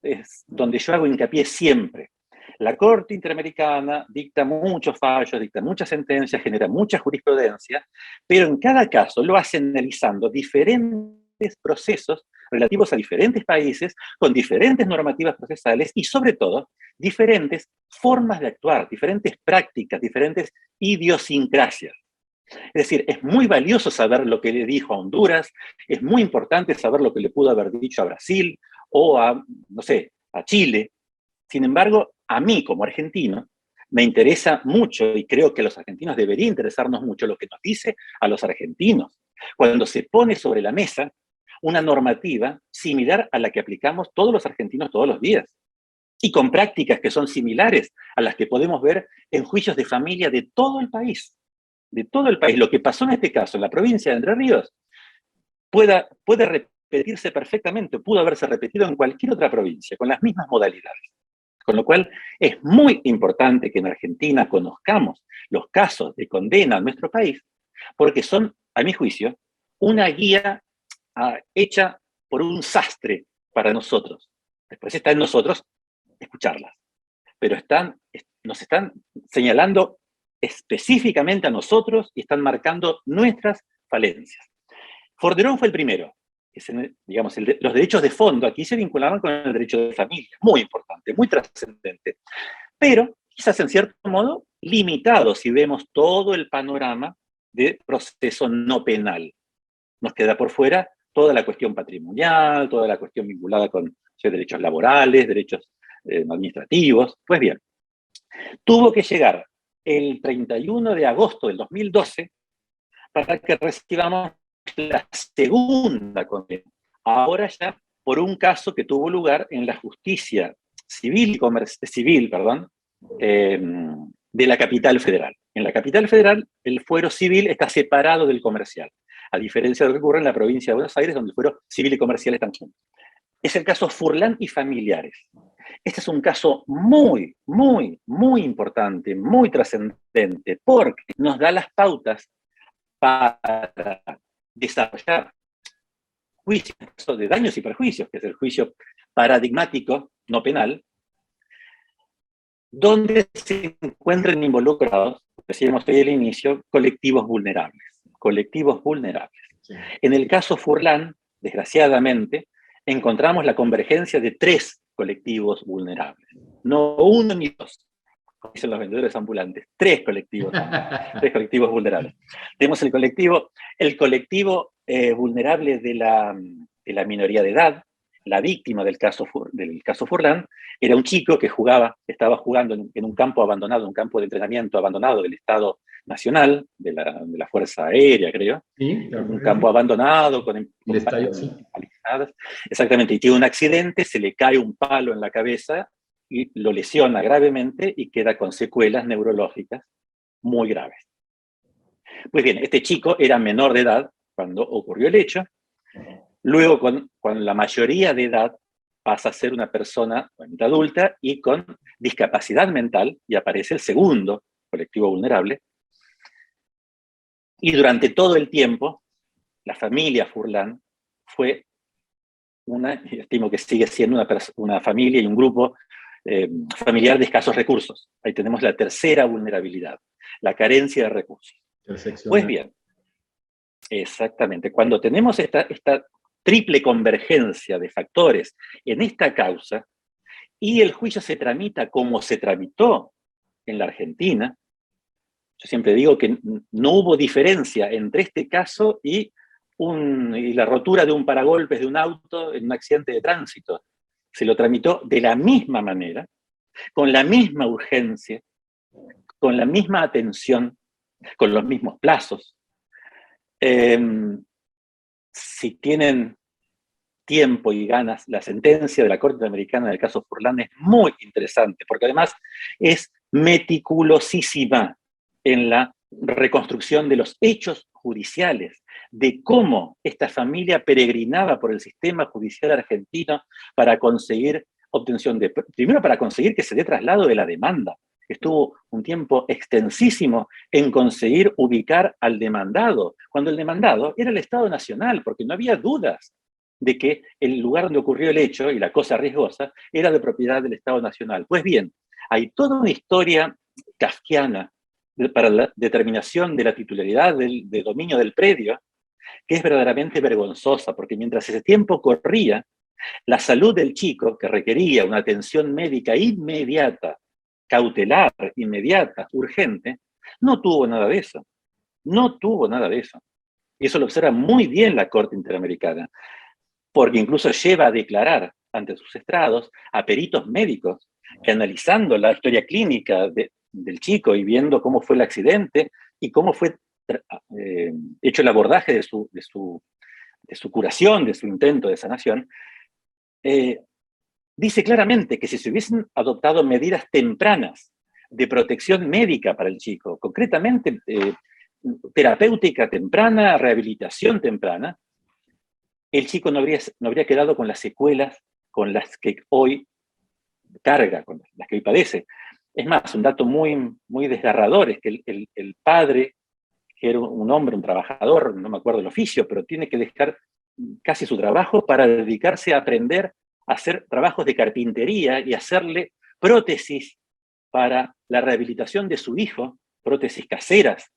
Speaker 2: es donde yo hago hincapié siempre. La Corte Interamericana dicta muchos fallos, dicta muchas sentencias, genera mucha jurisprudencia, pero en cada caso lo hace analizando diferentes procesos relativos a diferentes países, con diferentes normativas procesales y, sobre todo, diferentes formas de actuar, diferentes prácticas, diferentes idiosincrasias. Es decir, es muy valioso saber lo que le dijo a Honduras, es muy importante saber lo que le pudo haber dicho a Brasil o a, no sé, a Chile. Sin embargo, a mí como argentino me interesa mucho, y creo que a los argentinos debería interesarnos mucho, lo que nos dice a los argentinos cuando se pone sobre la mesa una normativa similar a la que aplicamos todos los argentinos todos los días, y con prácticas que son similares a las que podemos ver en juicios de familia de todo el país. De todo el país. Lo que pasó en este caso en la provincia de Entre Ríos puede repetirse perfectamente, pudo haberse repetido en cualquier otra provincia, con las mismas modalidades. Con lo cual, es muy importante que en Argentina conozcamos los casos de condena en nuestro país, porque son, a mi juicio, una guía hecha por un sastre para nosotros. Después está en nosotros escucharlas. Pero nos están señalando específicamente a nosotros y están marcando nuestras falencias. Forderón fue el primero. Digamos, los derechos de fondo aquí se vinculaban con el derecho de familia, muy importante, muy trascendente, pero quizás en cierto modo limitado si vemos todo el panorama de proceso no penal. Nos queda por fuera toda la cuestión patrimonial, toda la cuestión vinculada con derechos laborales, derechos administrativos. Pues bien, tuvo que llegar el 31 de agosto del 2012 para que recibamos la segunda condena. Ahora ya por un caso que tuvo lugar en la justicia civil, de la capital federal. En la capital federal, el fuero civil está separado del comercial, a diferencia de lo que ocurre en la provincia de Buenos Aires, donde el fuero civil y comercial están juntos. Es el caso Furlan y familiares. Este es un caso muy, muy, muy importante, muy trascendente, porque nos da las pautas para desarrollar juicios de daños y perjuicios, que es el juicio paradigmático, no penal, donde se encuentran involucrados, decíamos hoy al inicio, colectivos vulnerables. Colectivos vulnerables. Sí. En el caso Furlan, desgraciadamente, encontramos la convergencia de 3 colectivos vulnerables. No uno ni dos, como dicen los vendedores ambulantes, 3 colectivos, 3 colectivos vulnerables. Tenemos el colectivo vulnerable de la minoría de edad. La víctima del caso Furlan era un chico que estaba jugando en un campo abandonado, un campo de entrenamiento abandonado del Estado Nacional, de la Fuerza Aérea, creo. Sí, un campo abandonado con palizadas. Exactamente, y tiene un accidente, se le cae un palo en la cabeza y lo lesiona gravemente y queda con secuelas neurológicas muy graves. Pues bien, este chico era menor de edad cuando ocurrió el hecho. Luego, con la mayoría de edad, pasa a ser una persona adulta y con discapacidad mental, y aparece el segundo colectivo vulnerable. Y durante todo el tiempo, la familia Furlan fue estimo que sigue siendo una familia y un grupo familiar de escasos recursos. Ahí tenemos la tercera vulnerabilidad, la carencia de recursos. Pues bien, exactamente, cuando tenemos esta triple convergencia de factores en esta causa, y el juicio se tramita como se tramitó en la Argentina, yo siempre digo que no hubo diferencia entre este caso y la rotura de un paragolpes de un auto en un accidente de tránsito. Se lo tramitó de la misma manera, con la misma urgencia, con la misma atención, con los mismos plazos. Si tienen tiempo y ganas, la sentencia de la Corte Interamericana del caso Furlan es muy interesante, porque además es meticulosísima en la reconstrucción de los hechos judiciales, de cómo esta familia peregrinaba por el sistema judicial argentino para conseguir obtención de, primero para conseguir que se dé traslado de la demanda. Estuvo un tiempo extensísimo en conseguir ubicar al demandado, cuando el demandado era el Estado Nacional, porque no había dudas de que el lugar donde ocurrió el hecho y la cosa riesgosa era de propiedad del Estado Nacional. Pues bien, hay toda una historia kafkiana para la determinación de la titularidad de dominio del predio, que es verdaderamente vergonzosa, porque mientras ese tiempo corría, la salud del chico, que requería una atención médica inmediata, cautelar, inmediata, urgente, no tuvo nada de eso. No tuvo nada de eso. Y eso lo observa muy bien la Corte Interamericana, porque incluso lleva a declarar ante sus estrados a peritos médicos que, analizando la historia clínica del chico y viendo cómo fue el accidente y cómo fue hecho el abordaje de su curación, de su intento de sanación, dice claramente que si se hubiesen adoptado medidas tempranas de protección médica para el chico, concretamente terapéutica temprana, rehabilitación temprana, el chico no habría quedado con las secuelas con las que hoy carga, con las que hoy padece. Es más, un dato muy, muy desgarrador es que el padre, que era un hombre, un trabajador, no me acuerdo el oficio, pero tiene que dejar casi su trabajo para dedicarse a aprender a hacer trabajos de carpintería y hacerle prótesis para la rehabilitación de su hijo, prótesis caseras.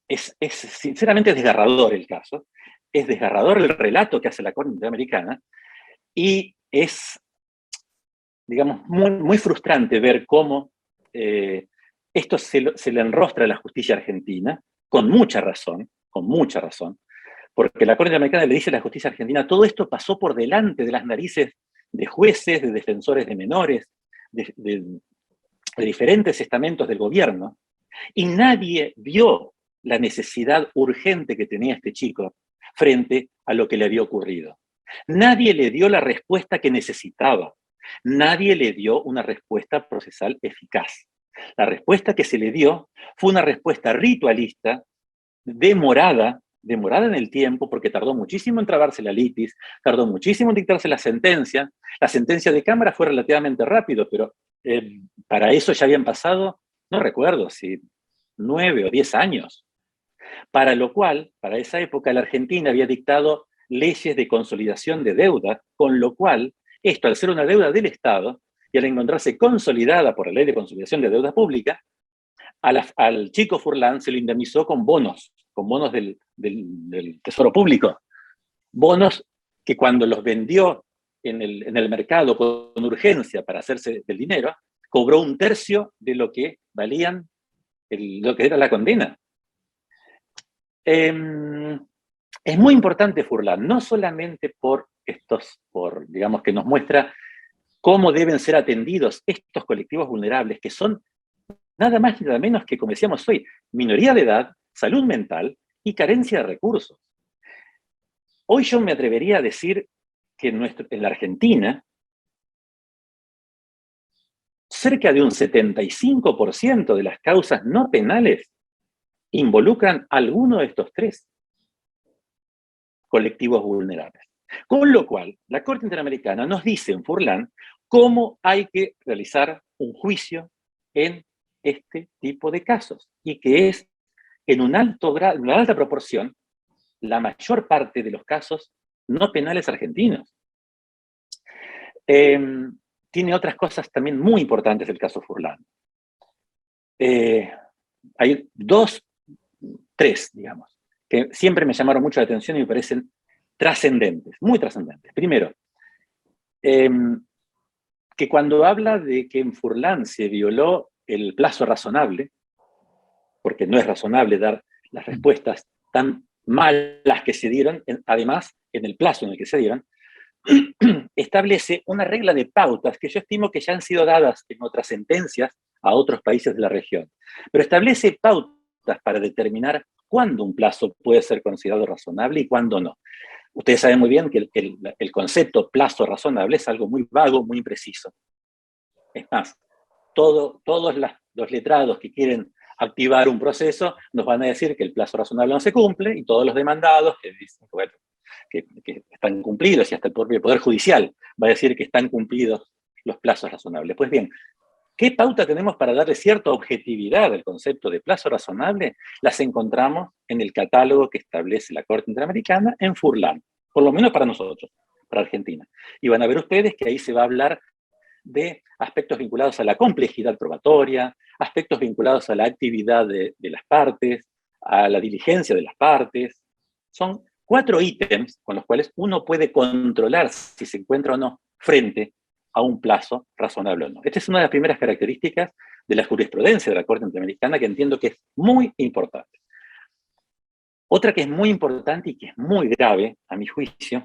Speaker 2: Es sinceramente desgarrador el caso, es desgarrador el relato que hace la Corte Interamericana y es, digamos, muy, muy frustrante ver cómo esto se le enrostra a la justicia argentina, con mucha razón, porque la Corte Interamericana le dice a la justicia argentina: todo esto pasó por delante de las narices de jueces, de defensores de menores, de diferentes estamentos del gobierno, y nadie vio la necesidad urgente que tenía este chico frente a lo que le había ocurrido. Nadie le dio la respuesta que necesitaba. Nadie le dio una respuesta procesal eficaz. La respuesta que se le dio fue una respuesta ritualista, demorada en el tiempo, porque tardó muchísimo en trabarse la litis, tardó muchísimo en dictarse la sentencia. La sentencia de Cámara fue relativamente rápido, pero para eso ya habían pasado, no recuerdo si 9 o 10 años. Para lo cual, para esa época, la Argentina había dictado leyes de consolidación de deuda, con lo cual, esto, al ser una deuda del Estado, y al encontrarse consolidada por la Ley de Consolidación de Deuda Pública, al chico Furlan se lo indemnizó con bonos del Tesoro Público. Bonos que cuando los vendió en el mercado con urgencia para hacerse del dinero, cobró 1/3 de lo que valían lo que era la condena. Es muy importante Furlan, no solamente digamos, que nos muestra cómo deben ser atendidos estos colectivos vulnerables, que son nada más y nada menos que, como decíamos hoy, minoría de edad, salud mental y carencia de recursos. Hoy yo me atrevería a decir que en la Argentina, cerca de un 75% de las causas no penales involucran a alguno de estos 3 colectivos vulnerables. Con lo cual, la Corte Interamericana nos dice en Furlan cómo hay que realizar un juicio en este tipo de casos, y que es en una alta proporción la mayor parte de los casos no penales argentinos. Tiene otras cosas también muy importantes el caso Furlan. Hay 3, digamos, que siempre me llamaron mucho la atención y me parecen trascendentes, muy trascendentes. Primero, que cuando habla de que en Furlan se violó el plazo razonable, porque no es razonable dar las respuestas tan malas que se dieron, además, en el plazo en el que se dieron, establece una regla de pautas que yo estimo que ya han sido dadas en otras sentencias a otros países de la región. Pero establece pautas para determinar cuándo un plazo puede ser considerado razonable y cuándo no. Ustedes saben muy bien que el concepto plazo razonable es algo muy vago, muy impreciso. Es más, todos los letrados que quieren activar un proceso nos van a decir que el plazo razonable no se cumple, y todos los demandados que dicen bueno, que están cumplidos, y hasta el propio Poder Judicial va a decir que están cumplidos los plazos razonables. Pues bien, ¿qué pauta tenemos para darle cierta objetividad al concepto de plazo razonable? Las encontramos en el catálogo que establece la Corte Interamericana en Furlan, por lo menos para nosotros, para Argentina. Y van a ver ustedes que ahí se va a hablar de aspectos vinculados a la complejidad probatoria, aspectos vinculados a la actividad de las partes, a la diligencia de las partes. Son 4 ítems con los cuales uno puede controlar si se encuentra o no frente a un plazo razonable o no. Esta es una de las primeras características de la jurisprudencia de la Corte Interamericana que entiendo que es muy importante. Otra que es muy importante y que es muy grave, a mi juicio,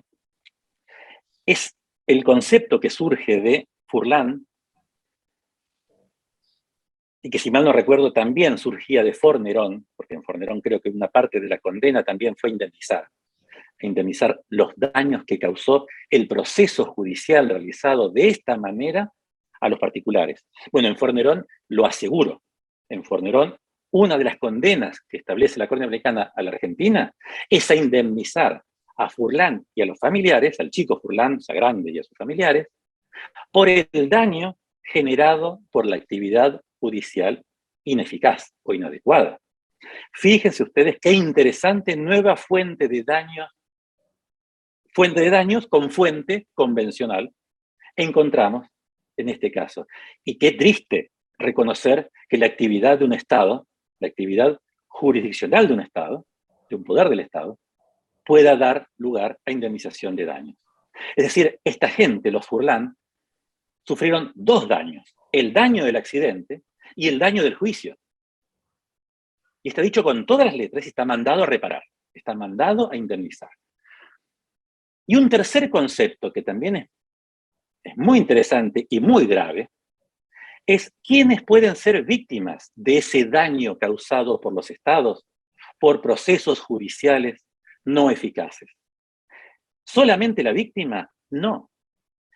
Speaker 2: es el concepto que surge de Furlan, y que si mal no recuerdo también surgía de Fornerón, porque en Fornerón creo que una parte de la condena también fue indemnizar los daños que causó el proceso judicial realizado de esta manera a los particulares. Bueno, en Fornerón lo aseguro. En Fornerón, una de las condenas que establece la Corte Americana a la Argentina es a indemnizar a Furlan y a los familiares, al chico Furlan, Sagrande y a sus familiares, por el daño generado por la actividad judicial ineficaz o inadecuada. Fíjense ustedes qué interesante nueva fuente de daños con fuente convencional encontramos en este caso. Y qué triste reconocer que la actividad de un Estado, la actividad jurisdiccional de un Estado, de un poder del Estado, pueda dar lugar a indemnización de daños. Es decir, esta gente, los Furlan, sufrieron 2 daños: el daño del accidente y el daño del juicio. Y está dicho con todas las letras y está mandado a reparar, está mandado a indemnizar. Y un tercer concepto que también es muy interesante y muy grave, es quiénes pueden ser víctimas de ese daño causado por los estados por procesos judiciales no eficaces. ¿Solamente la víctima? No.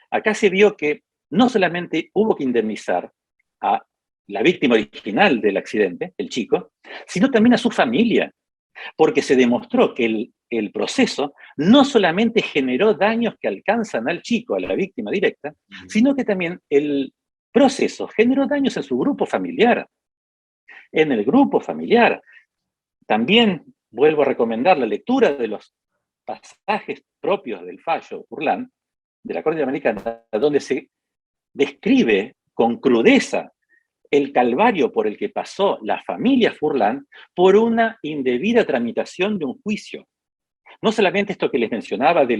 Speaker 2: Acá se vio que no solamente hubo que indemnizar a la víctima original del accidente, el chico, sino también a su familia, porque se demostró que el proceso no solamente generó daños que alcanzan al chico, a la víctima directa, sino que también el proceso generó daños en su grupo familiar. En el grupo familiar. También vuelvo a recomendar la lectura de los pasajes propios del fallo Furlan, de la Corte Americana, donde se describe con crudeza el calvario por el que pasó la familia Furlan por una indebida tramitación de un juicio. No solamente esto que les mencionaba de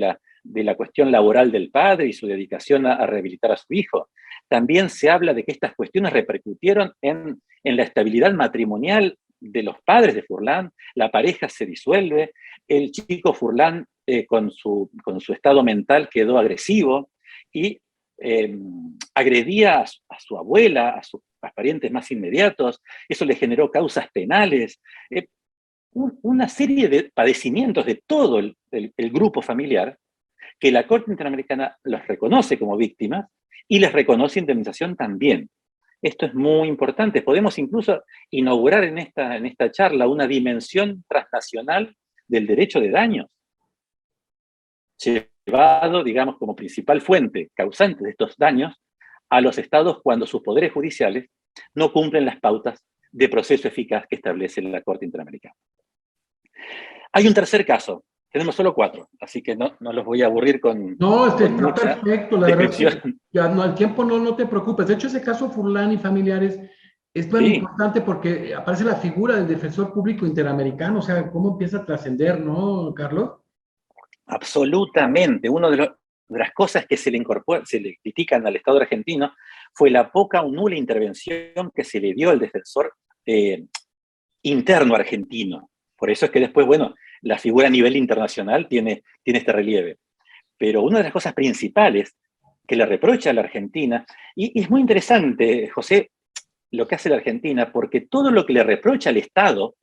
Speaker 2: la cuestión laboral del padre y su dedicación a rehabilitar a su hijo, también se habla de que estas cuestiones repercutieron en la estabilidad matrimonial de los padres de Furlan. La pareja se disuelve, el chico Furlan con su estado mental quedó agresivo y agredía a su abuela, a sus parientes más inmediatos. Eso le generó causas penales, una serie de padecimientos de todo el grupo familiar que la Corte Interamericana los reconoce como víctimas y les reconoce indemnización también. Esto es muy importante. Podemos incluso inaugurar en esta charla una dimensión transnacional del derecho de daños, llevado, digamos, como principal fuente causante de estos daños a los estados cuando sus poderes judiciales no cumplen las pautas de proceso eficaz que establece la Corte Interamericana. Hay un tercer caso. Tenemos solo 4, así que no los voy a aburrir con
Speaker 1: está
Speaker 2: mucha
Speaker 1: perfecto, la
Speaker 2: descripción.
Speaker 1: verdad. Ya, no, el tiempo no te preocupes. De hecho, ese caso Furlan y familiares es tan importante porque aparece la figura del defensor público interamericano, o sea, cómo empieza a trascender, ¿no, Carlos?
Speaker 2: Absolutamente. Una de las cosas que se le critican al Estado argentino fue la poca o nula intervención que se le dio al defensor interno argentino. Por eso es que después, bueno, la figura a nivel internacional tiene este relieve. pero una de las cosas principales que le reprocha a la Argentina, y es muy interesante, José, lo que hace la Argentina, porque todo lo que le reprocha al Estado,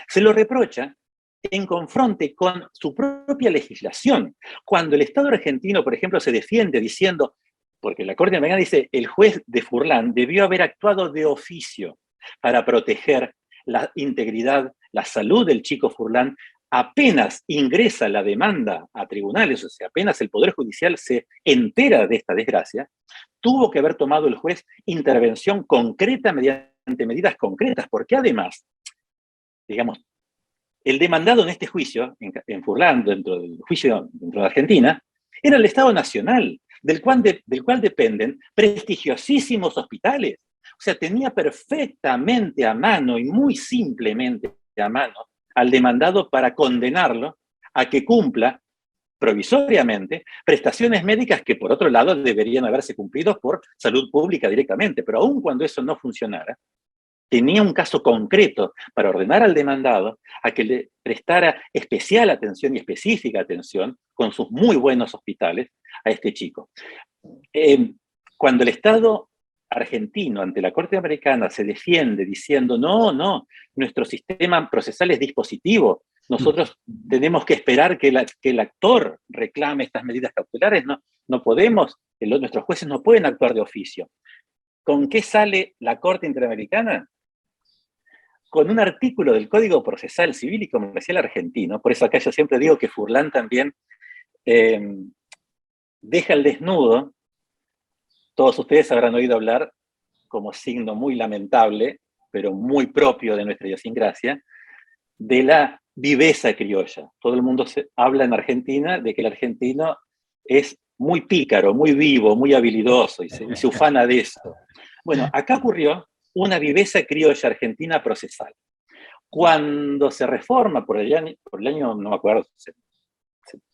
Speaker 2: se lo reprocha en confronte con su propia legislación. Cuando el Estado argentino, por ejemplo, se defiende diciendo, porque la Corte Americana dice, el juez de Furlan debió haber actuado de oficio para proteger la integridad, la salud del chico Furlan, apenas ingresa la demanda a tribunales, o sea, apenas el Poder Judicial se entera de esta desgracia, tuvo que haber tomado el juez intervención concreta mediante medidas concretas, porque además, digamos, el demandado en este juicio, en Furlan, dentro del juicio dentro de Argentina, era el Estado Nacional, del cual dependen prestigiosísimos hospitales. O sea, tenía perfectamente a mano y muy simplemente a mano al demandado para condenarlo a que cumpla provisoriamente prestaciones médicas que, por otro lado, deberían haberse cumplido por salud pública directamente. Pero aun cuando eso no funcionara, tenía un caso concreto para ordenar al demandado a que le prestara especial atención y específica atención con sus muy buenos hospitales a este chico. Cuando el Estado argentino ante la Corte Americana se defiende diciendo no, nuestro sistema procesal es dispositivo, nosotros tenemos que esperar que el actor reclame estas medidas cautelares, no podemos, nuestros jueces no pueden actuar de oficio. ¿Con qué sale la Corte Interamericana? Con un artículo del Código Procesal Civil y Comercial argentino, por eso acá yo siempre digo que Furlan también deja al desnudo, todos ustedes habrán oído hablar como signo muy lamentable, pero muy propio de nuestra idiosincrasia, de la viveza criolla. Todo el mundo habla en Argentina de que el argentino es muy pícaro, muy vivo, muy habilidoso, y se ufana de eso. Bueno, acá ocurrió una viveza criolla argentina procesal. Cuando se reforma por el año no me acuerdo,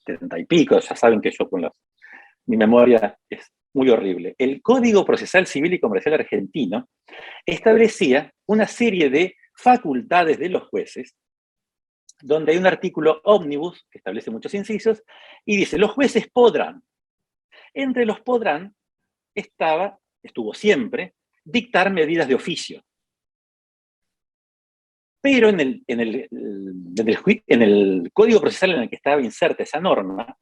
Speaker 2: 70 y pico, ya saben que yo mi memoria es muy horrible. El Código Procesal Civil y Comercial argentino establecía una serie de facultades de los jueces, donde hay un artículo ómnibus que establece muchos incisos, y dice, los jueces podrán. Entre los podrán estuvo siempre, dictar medidas de oficio. Pero en el Código Procesal en el que estaba inserta esa norma,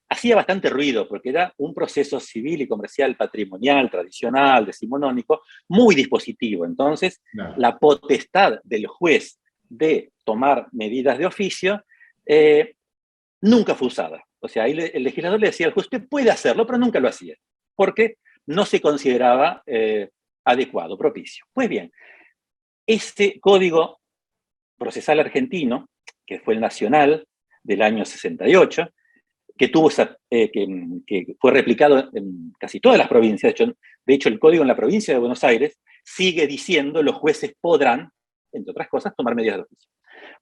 Speaker 2: hacía bastante ruido, porque era un proceso civil y comercial patrimonial, tradicional, decimonónico, muy dispositivo. Entonces, la potestad del juez de tomar medidas de oficio nunca fue usada. O sea, ahí el legislador le decía al juez, usted puede hacerlo, pero nunca lo hacía, porque no se consideraba adecuado, propicio. Pues bien, este Código Procesal argentino, que fue el nacional del año 68, que fue replicado en casi todas las provincias. De hecho, el código en la provincia de Buenos Aires sigue diciendo los jueces podrán, entre otras cosas, tomar medidas de oficio.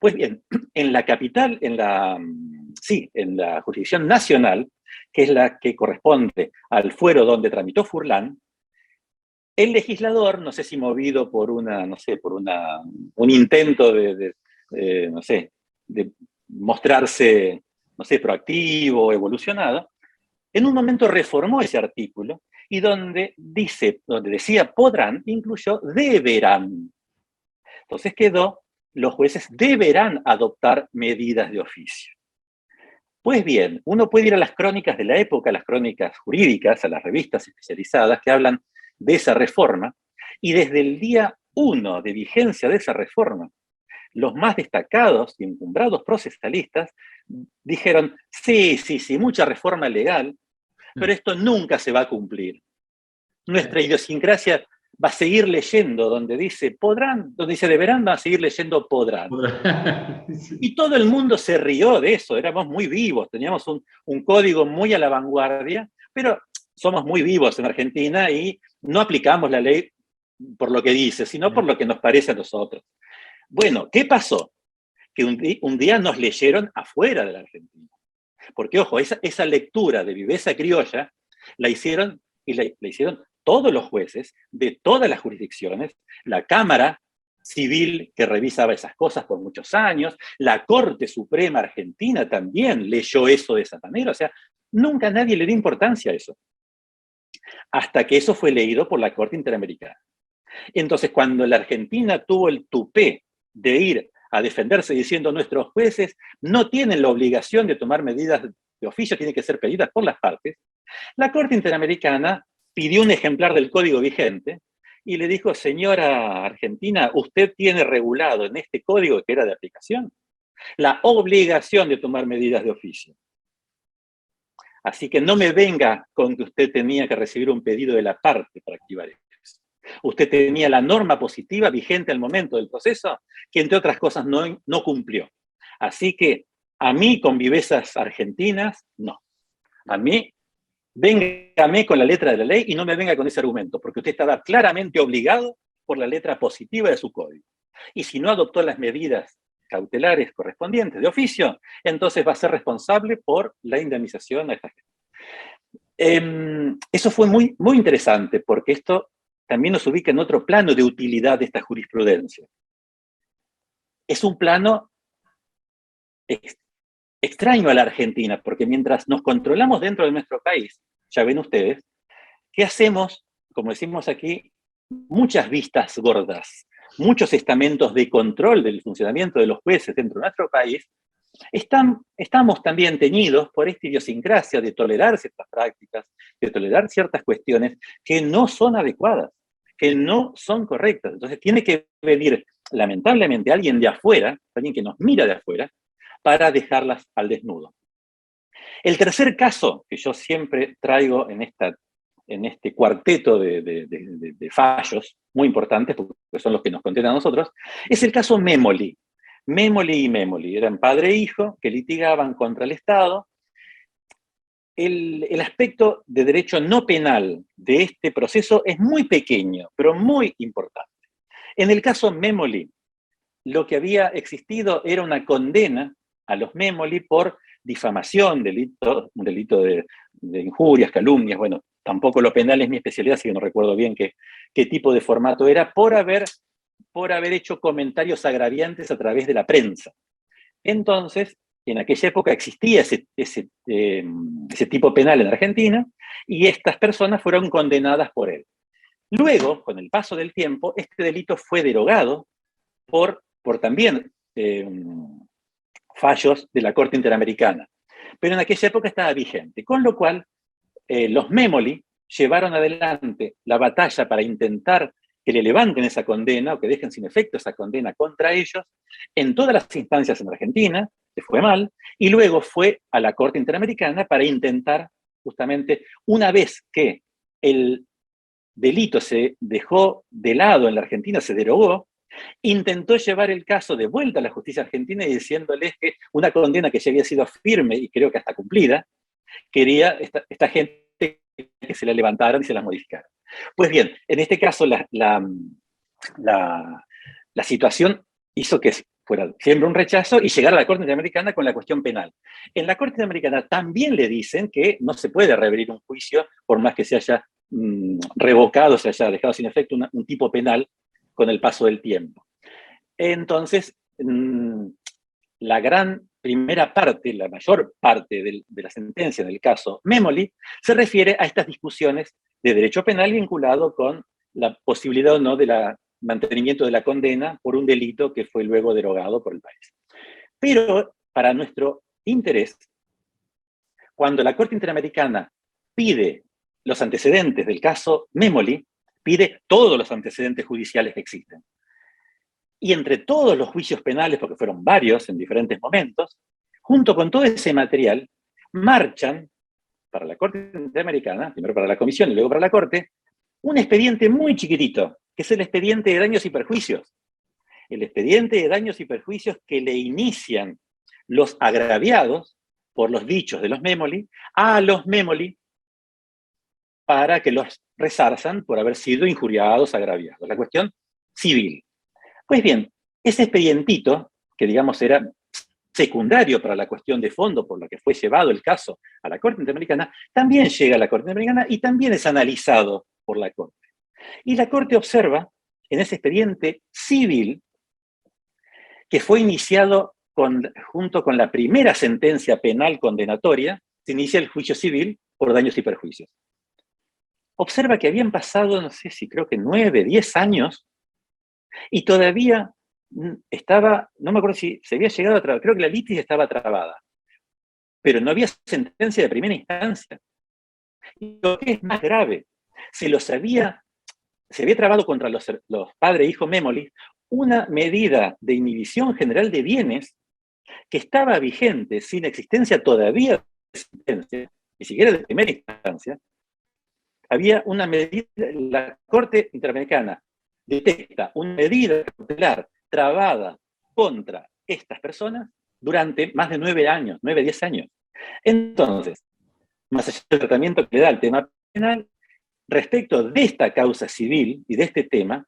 Speaker 2: Pues bien, en la capital, en la jurisdicción nacional, que es la que corresponde al fuero donde tramitó Furlan, el legislador, no sé si movido por un intento de mostrarse, proactivo, evolucionado, en un momento reformó ese artículo y donde decía podrán, incluyó deberán. Entonces quedó, los jueces deberán adoptar medidas de oficio. Pues bien, uno puede ir a las crónicas de la época, a las crónicas jurídicas, a las revistas especializadas que hablan de esa reforma, y desde el día 1 de vigencia de esa reforma, los más destacados y encumbrados procesalistas dijeron, sí, mucha reforma legal, pero esto nunca se va a cumplir. Nuestra idiosincrasia va a seguir leyendo donde dice podrán, donde dice deberán, va a seguir leyendo podrán. Sí. Y todo el mundo se rió de eso, éramos muy vivos, teníamos un código muy a la vanguardia, pero somos muy vivos en Argentina y no aplicamos la ley por lo que dice, sino por lo que nos parece a nosotros. Bueno, ¿qué pasó? Que un día nos leyeron afuera de la Argentina. Porque, ojo, esa lectura de viveza criolla la hicieron todos los jueces de todas las jurisdicciones, la Cámara Civil que revisaba esas cosas por muchos años, la Corte Suprema Argentina también leyó eso de esa manera. O sea, Nunca nadie le dio importancia a eso, hasta que eso fue leído por la Corte Interamericana. Entonces, cuando la Argentina tuvo el tupé de ir a defenderse diciendo nuestros jueces no tienen la obligación de tomar medidas de oficio, tienen que ser pedidas por las partes, la Corte Interamericana pidió un ejemplar del código vigente y le dijo, señora Argentina, usted tiene regulado en este código que era de aplicación la obligación de tomar medidas de oficio. Así que no me venga con que usted tenía que recibir un pedido de la parte para activar eso. Usted tenía la norma positiva vigente al momento del proceso, que entre otras cosas no cumplió. Así que a mí con vivezas argentinas, no. A mí, véngame con la letra de la ley y no me venga con ese argumento, porque usted estaba claramente obligado por la letra positiva de su código. Y si no adoptó las medidas cautelares correspondientes de oficio, entonces va a ser responsable por la indemnización a esta gente. Eso fue muy, muy interesante, porque esto también nos ubica en otro plano de utilidad de esta jurisprudencia. Es un plano extraño a la Argentina, porque mientras nos controlamos dentro de nuestro país, ya ven ustedes, ¿qué hacemos? Como decimos aquí, muchas vistas gordas, muchos estamentos de control del funcionamiento de los jueces dentro de nuestro país, estamos también teñidos por esta idiosincrasia de tolerar ciertas prácticas, de tolerar ciertas cuestiones que no son adecuadas, que no son correctas. Entonces tiene que venir, lamentablemente, alguien de afuera, alguien que nos mira de afuera, para dejarlas al desnudo. El tercer caso que yo siempre traigo en este cuarteto de fallos muy importantes, porque son los que nos contienen a nosotros, es el caso Memoli. Memoli y Memoli eran padre e hijo que litigaban contra el Estado. El aspecto de derecho no penal de este proceso es muy pequeño, pero muy importante. En el caso Memoli, lo que había existido era una condena a los Memoli por difamación, un delito de injurias, calumnias, bueno, tampoco lo penal es mi especialidad, así que no recuerdo bien qué tipo de formato era, por haber hecho comentarios agraviantes a través de la prensa. Entonces, en aquella época existía ese tipo penal en Argentina, y estas personas fueron condenadas por él. Luego, con el paso del tiempo, este delito fue derogado por también fallos de la Corte Interamericana. Pero en aquella época estaba vigente, con lo cual los Memoli llevaron adelante la batalla para intentar que le levanten esa condena o que dejen sin efecto esa condena contra ellos en todas las instancias en Argentina, que fue mal, y luego fue a la Corte Interamericana para intentar, justamente, una vez que el delito se dejó de lado en la Argentina, se derogó, intentó llevar el caso de vuelta a la justicia argentina y diciéndoles que una condena que ya había sido firme y creo que hasta cumplida, quería esta gente que se la levantaran y se las modificaran. Pues bien, en este caso la situación hizo que fuera siempre un rechazo y llegar a la Corte Interamericana con la cuestión penal. En la Corte Interamericana también le dicen que no se puede reabrir un juicio por más que se haya revocado, se haya dejado sin efecto un tipo penal con el paso del tiempo. Entonces, la gran primera parte, la mayor parte de la sentencia en el caso Memoli, se refiere a estas discusiones de derecho penal vinculado con la posibilidad o no del mantenimiento de la condena por un delito que fue luego derogado por el país. Pero, para nuestro interés, cuando la Corte Interamericana pide los antecedentes del caso Memoli, pide todos los antecedentes judiciales que existen. Y entre todos los juicios penales, porque fueron varios en diferentes momentos, junto con todo ese material, marchan para la Corte Interamericana, primero para la Comisión y luego para la Corte, un expediente muy chiquitito, que es el expediente de daños y perjuicios. El expediente de daños y perjuicios que le inician los agraviados por los dichos de los Memoli a los Memoli para que los resarzan por haber sido injuriados, agraviados. La cuestión civil. Pues bien, ese expedientito, que digamos era secundario para la cuestión de fondo por la que fue llevado el caso a la Corte Interamericana, también llega a la Corte Interamericana y también es analizado por la Corte. Y la Corte observa en ese expediente civil que fue iniciado junto con la primera sentencia penal condenatoria, se inicia el juicio civil por daños y perjuicios. Observa que habían pasado, no sé si creo que 9, 10 años, y todavía estaba, no me acuerdo si se había llegado a trabar, creo que la litis estaba trabada, pero no había sentencia de primera instancia. Y lo que es más grave, se había trabado contra los padre e hijo Memoli una medida de inhibición general de bienes que estaba vigente sin existencia todavía de sentencia, ni siquiera de primera instancia. Había una medida, la Corte Interamericana detecta una medida cautelar trabada contra estas personas durante más de 9 años, 9, 10 años. Entonces, más allá del tratamiento que le da el tema penal, respecto de esta causa civil y de este tema,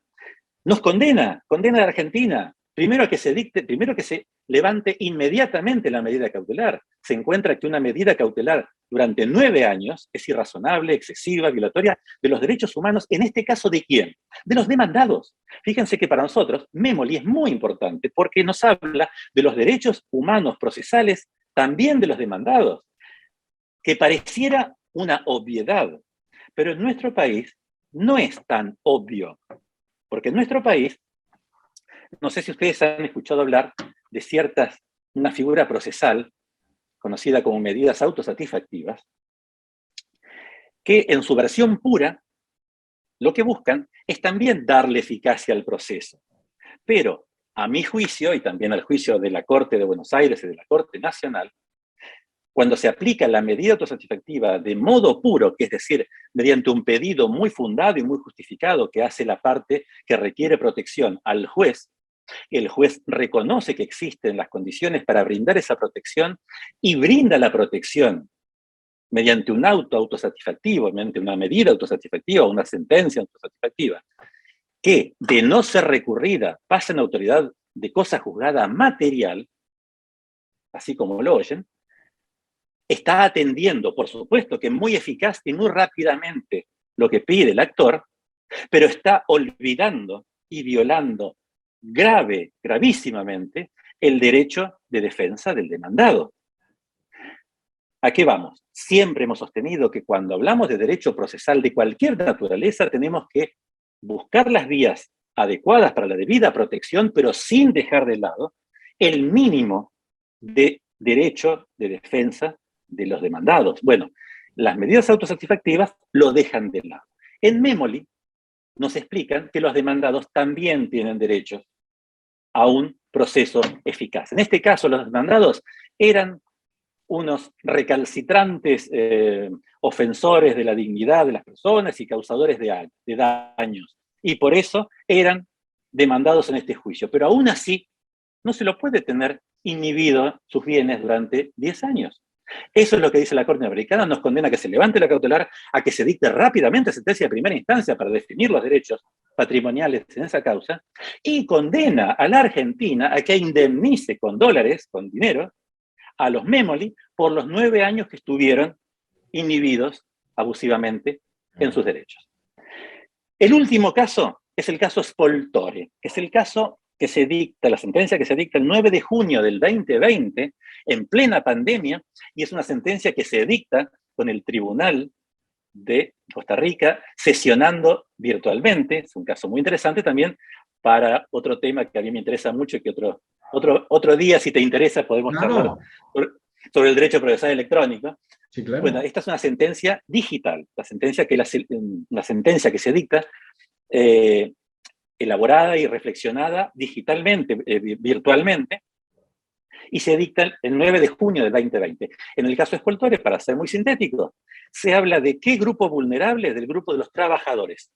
Speaker 2: nos condena a la Argentina, primero que se levante inmediatamente la medida cautelar. Se encuentra que una medida cautelar durante 9 años es irrazonable, excesiva, violatoria de los derechos humanos, en este caso, ¿de quién? De los demandados. Fíjense que para nosotros, Memoli es muy importante porque nos habla de los derechos humanos procesales, también de los demandados, que pareciera una obviedad, pero en nuestro país no es tan obvio, porque en nuestro país, no sé si ustedes han escuchado hablar de una figura procesal, conocida como medidas autosatisfactivas, que en su versión pura, lo que buscan es también darle eficacia al proceso. Pero, a mi juicio, y también al juicio de la Corte de Buenos Aires y de la Corte Nacional, cuando se aplica la medida autosatisfactiva de modo puro, que es decir, mediante un pedido muy fundado y muy justificado que hace la parte que requiere protección al juez, el juez reconoce que existen las condiciones para brindar esa protección y brinda la protección mediante un autosatisfactivo, mediante una medida autosatisfactiva o una sentencia autosatisfactiva, que de no ser recurrida pasa en autoridad de cosa juzgada material, así como lo oyen, está atendiendo, por supuesto, que muy eficaz y muy rápidamente lo que pide el actor, pero está olvidando y violando gravísimamente, el derecho de defensa del demandado. ¿A qué vamos? Siempre hemos sostenido que cuando hablamos de derecho procesal de cualquier naturaleza, tenemos que buscar las vías adecuadas para la debida protección, pero sin dejar de lado el mínimo de derecho de defensa de los demandados. Bueno, las medidas autosatisfactivas lo dejan de lado. En Memoli nos explican que los demandados también tienen derecho a un proceso eficaz. En este caso, los demandados eran unos recalcitrantes ofensores de la dignidad de las personas y causadores de daños. Y por eso eran demandados en este juicio. Pero aún así, no se lo puede tener inhibido sus bienes durante 10 años. Eso es lo que dice la Corte Interamericana, nos condena a que se levante la cautelar, a que se dicte rápidamente sentencia de primera instancia para definir los derechos patrimoniales en esa causa, y condena a la Argentina a que indemnice con dólares, con dinero, a los Memoli por los 9 años que estuvieron inhibidos abusivamente en sus derechos. El último caso es el caso Spoltore, que es el caso que se dicta, la sentencia que se dicta el 9 de junio del 2020, en plena pandemia, y es una sentencia que se dicta con el Tribunal de Costa Rica sesionando virtualmente. Es un caso muy interesante también para otro tema que a mí me interesa mucho y que otro día, si te interesa, podemos charlar sobre el derecho procesal electrónico.
Speaker 1: Sí, claro.
Speaker 2: Bueno, esta es una sentencia digital, la sentencia que se dicta elaborada y reflexionada digitalmente, virtualmente, y se dicta el 9 de junio del 2020. En el caso de Spoltore, para ser muy sintético, se habla de qué grupo vulnerable, del grupo de los trabajadores.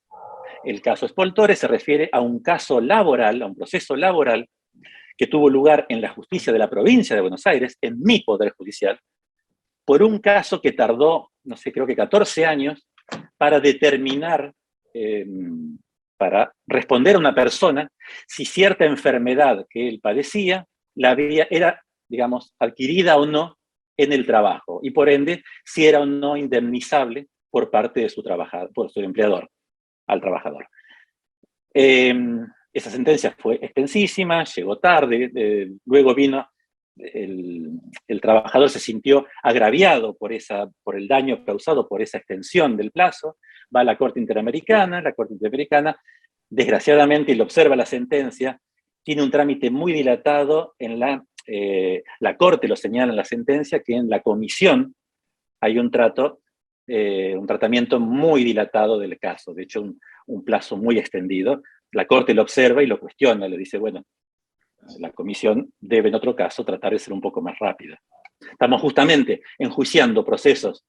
Speaker 2: El caso Spoltore se refiere a un caso laboral, a un proceso laboral que tuvo lugar en la justicia de la provincia de Buenos Aires, en mi poder judicial, por un caso que tardó, no sé, creo que 14 años, para determinar, para responder a una persona si cierta enfermedad que él padecía era, digamos, adquirida o no en el trabajo, y por ende, si era o no indemnizable por parte de su trabajador, por su empleador, al trabajador. Esa sentencia fue extensísima, llegó tarde, luego vino el trabajador se sintió agraviado por el daño causado por esa extensión del plazo, va a la Corte Interamericana, desgraciadamente, y le observa la sentencia, tiene un trámite muy dilatado en la Corte lo señala en la sentencia, que en la comisión hay un tratamiento muy dilatado del caso, de hecho un plazo muy extendido. La Corte lo observa y lo cuestiona, le dice, bueno, la comisión debe en otro caso tratar de ser un poco más rápida. Estamos justamente enjuiciando procesos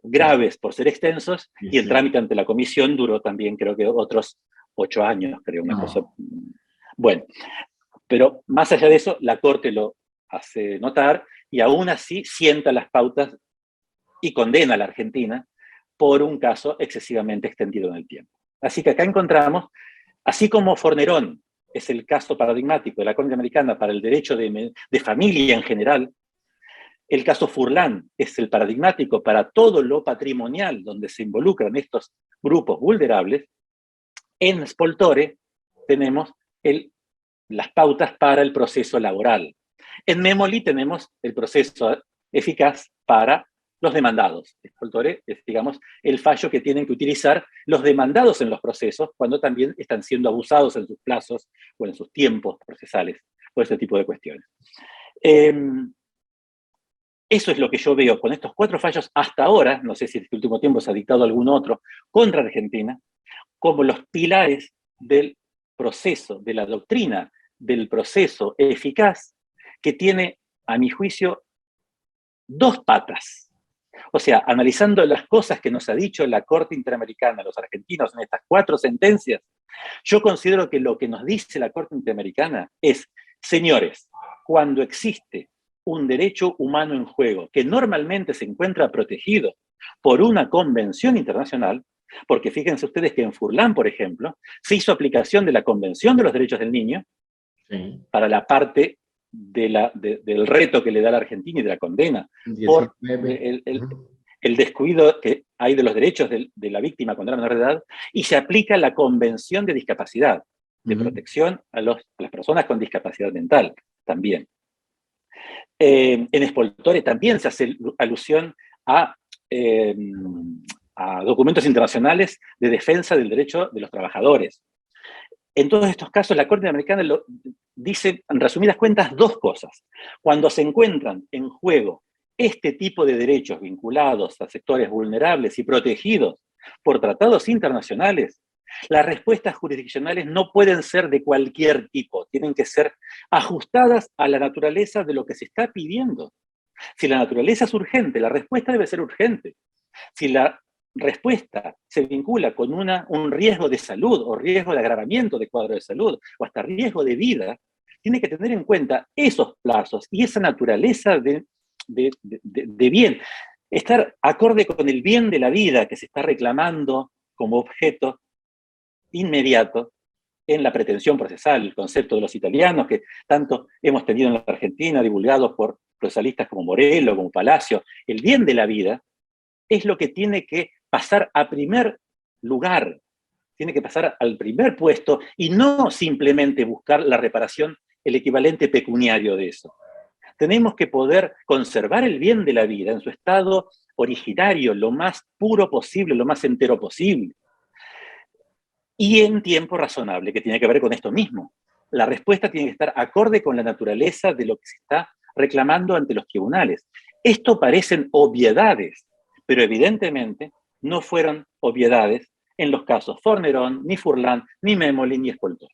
Speaker 2: graves por ser extensos, y el trámite ante la comisión duró también, creo que otros 8 años, creo, una cosa. Bueno, pero más allá de eso, la Corte lo hace notar, y aún así sienta las pautas y condena a la Argentina por un caso excesivamente extendido en el tiempo. Así que acá encontramos, así como Fornerón es el caso paradigmático de la Corte Americana para el derecho de familia en general, el caso Furlan es el paradigmático para todo lo patrimonial donde se involucran estos grupos vulnerables. En Spoltore tenemos las pautas para el proceso laboral. En Memoli tenemos el proceso eficaz para los demandados. Spoltore es, digamos, el fallo que tienen que utilizar los demandados en los procesos cuando también están siendo abusados en sus plazos o en sus tiempos procesales, por ese tipo de cuestiones. Eso es lo que yo veo con estos 4 fallos hasta ahora, no sé si en este último tiempo se ha dictado algún otro, contra Argentina, como los pilares del proceso, de la doctrina del proceso eficaz, que tiene, a mi juicio, 2 patas. O sea, analizando las cosas que nos ha dicho la Corte Interamericana, los argentinos, en estas 4 sentencias, yo considero que lo que nos dice la Corte Interamericana es, señores, cuando existe un derecho humano en juego, que normalmente se encuentra protegido por una convención internacional, porque fíjense ustedes que en Furlan, por ejemplo, se hizo aplicación de la Convención de los Derechos del Niño, sí, para la parte del reto que le da la Argentina y de la condena, 19. Por el descuido que hay de los derechos de la víctima cuando era menor de edad, y se aplica la Convención de Discapacidad, de protección a las personas con discapacidad mental, también. En Spoltore también se hace alusión a documentos internacionales de defensa del derecho de los trabajadores. En todos estos casos, la Corte Americana dice, en resumidas cuentas, 2 cosas. Cuando se encuentran en juego este tipo de derechos vinculados a sectores vulnerables y protegidos por tratados internacionales, las respuestas jurisdiccionales no pueden ser de cualquier tipo, tienen que ser ajustadas a la naturaleza de lo que se está pidiendo. Si la naturaleza es urgente, la respuesta debe ser urgente. Si la respuesta se vincula con un riesgo de salud o riesgo de agravamiento de cuadro de salud o hasta riesgo de vida, tiene que tener en cuenta esos plazos y esa naturaleza de bien. Estar acorde con el bien de la vida que se está reclamando como objeto inmediato en la pretensión procesal, el concepto de los italianos que tanto hemos tenido en la Argentina, divulgados por procesalistas como Morello, como Palacio. El bien de la vida es lo que tiene que pasar a primer lugar, tiene que pasar al primer puesto y no simplemente buscar la reparación, el equivalente pecuniario de eso. Tenemos que poder conservar el bien de la vida en su estado originario, lo más puro posible, lo más entero posible. Y en tiempo razonable, que tiene que ver con esto mismo. La respuesta tiene que estar acorde con la naturaleza de lo que se está reclamando ante los tribunales. Esto parecen obviedades, pero evidentemente no fueron obviedades en los casos Fornerón, ni Furlan, ni Memoli, ni Spoltore.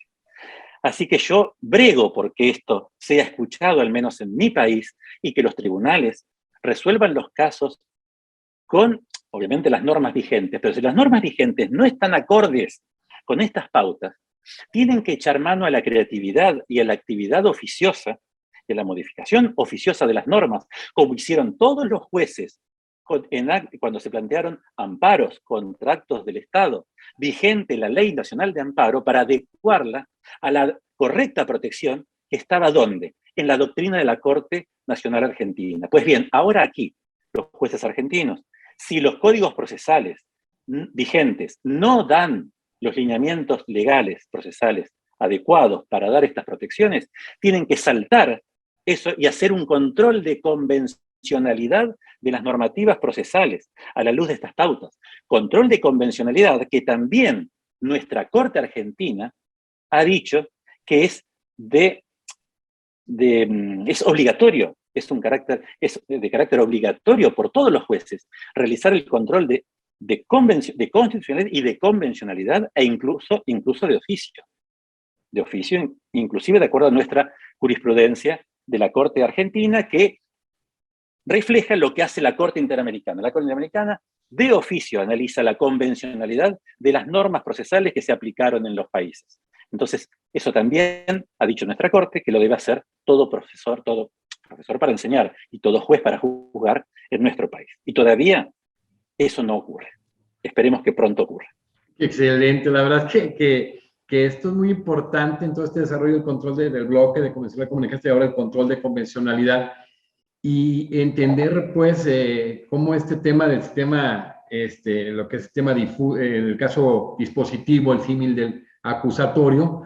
Speaker 2: Así que yo brego porque esto sea escuchado, al menos en mi país, y que los tribunales resuelvan los casos con, obviamente, las normas vigentes. Pero si las normas vigentes no están acordes con estas pautas, tienen que echar mano a la creatividad y a la actividad oficiosa, y a la modificación oficiosa de las normas, como hicieron todos los jueces cuando se plantearon amparos contra actos del Estado, vigente la Ley Nacional de Amparo, para adecuarla a la correcta protección que estaba ¿dónde? En la doctrina de la Corte Nacional Argentina. Pues bien, ahora aquí, los jueces argentinos, si los códigos procesales vigentes no dan los lineamientos legales procesales adecuados para dar estas protecciones, tienen que saltar eso y hacer un control de convencionalidad de las normativas procesales a la luz de estas pautas. Control de convencionalidad que también nuestra Corte Argentina ha dicho que es es obligatorio, es de carácter obligatorio por todos los jueces realizar el control de constitucionalidad y de convencionalidad e incluso de oficio. De oficio, inclusive de acuerdo a nuestra jurisprudencia de la Corte Argentina, que refleja lo que hace la Corte Interamericana. La Corte Interamericana de oficio analiza la convencionalidad de las normas procesales que se aplicaron en los países. Entonces, eso también ha dicho nuestra Corte, que lo debe hacer todo profesor para enseñar y todo juez para juzgar en nuestro país. Y todavía eso no ocurre. Esperemos que pronto ocurra.
Speaker 1: Excelente, la verdad es que esto es muy importante en todo este desarrollo del control del bloque de convencionalidad de comunicación y ahora el control de convencionalidad y entender pues cómo este tema del sistema, lo que es el tema en el caso dispositivo, el símil del acusatorio,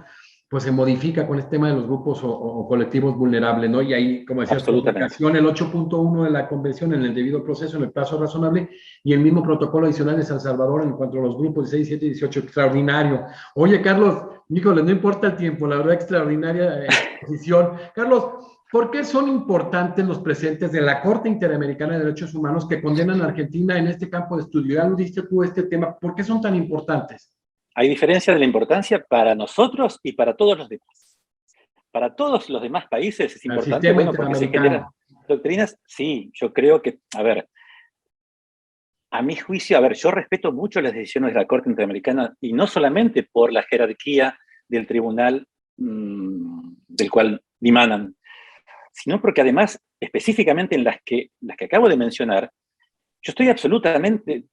Speaker 1: pues se modifica con este tema de los grupos o colectivos vulnerables, ¿no? Y ahí, como decías, por aplicación el 8.1 de la Convención en el debido proceso, en el plazo razonable, y el mismo protocolo adicional de San Salvador en cuanto a los grupos 16, 17 y 18, extraordinario. Oye, Carlos, híjole, no importa el tiempo, la verdad, extraordinaria exposición. Carlos, ¿por qué son importantes los presentes de la Corte Interamericana de Derechos Humanos que condenan a Argentina en este campo de estudio? Ya lo diste tú este tema, ¿por qué son tan importantes?
Speaker 2: Hay diferencia de la importancia para nosotros y para todos los demás. Para todos los demás países es importante, bueno, porque se generan doctrinas. Sí, yo creo que, a ver, a mi juicio, yo respeto mucho las decisiones de la Corte Interamericana, y no solamente por la jerarquía del tribunal del cual dimanan, sino porque además, específicamente en las que acabo de mencionar, yo estoy absolutamente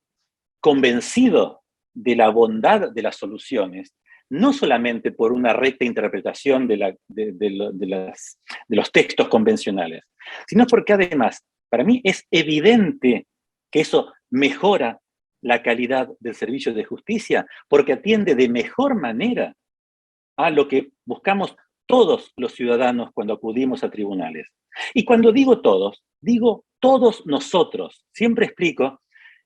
Speaker 2: convencido de la bondad de las soluciones, no solamente por una recta interpretación de los textos convencionales, sino porque además, para mí es evidente que eso mejora la calidad del servicio de justicia, porque atiende de mejor manera a lo que buscamos todos los ciudadanos cuando acudimos a tribunales. Y cuando digo todos nosotros. Siempre explico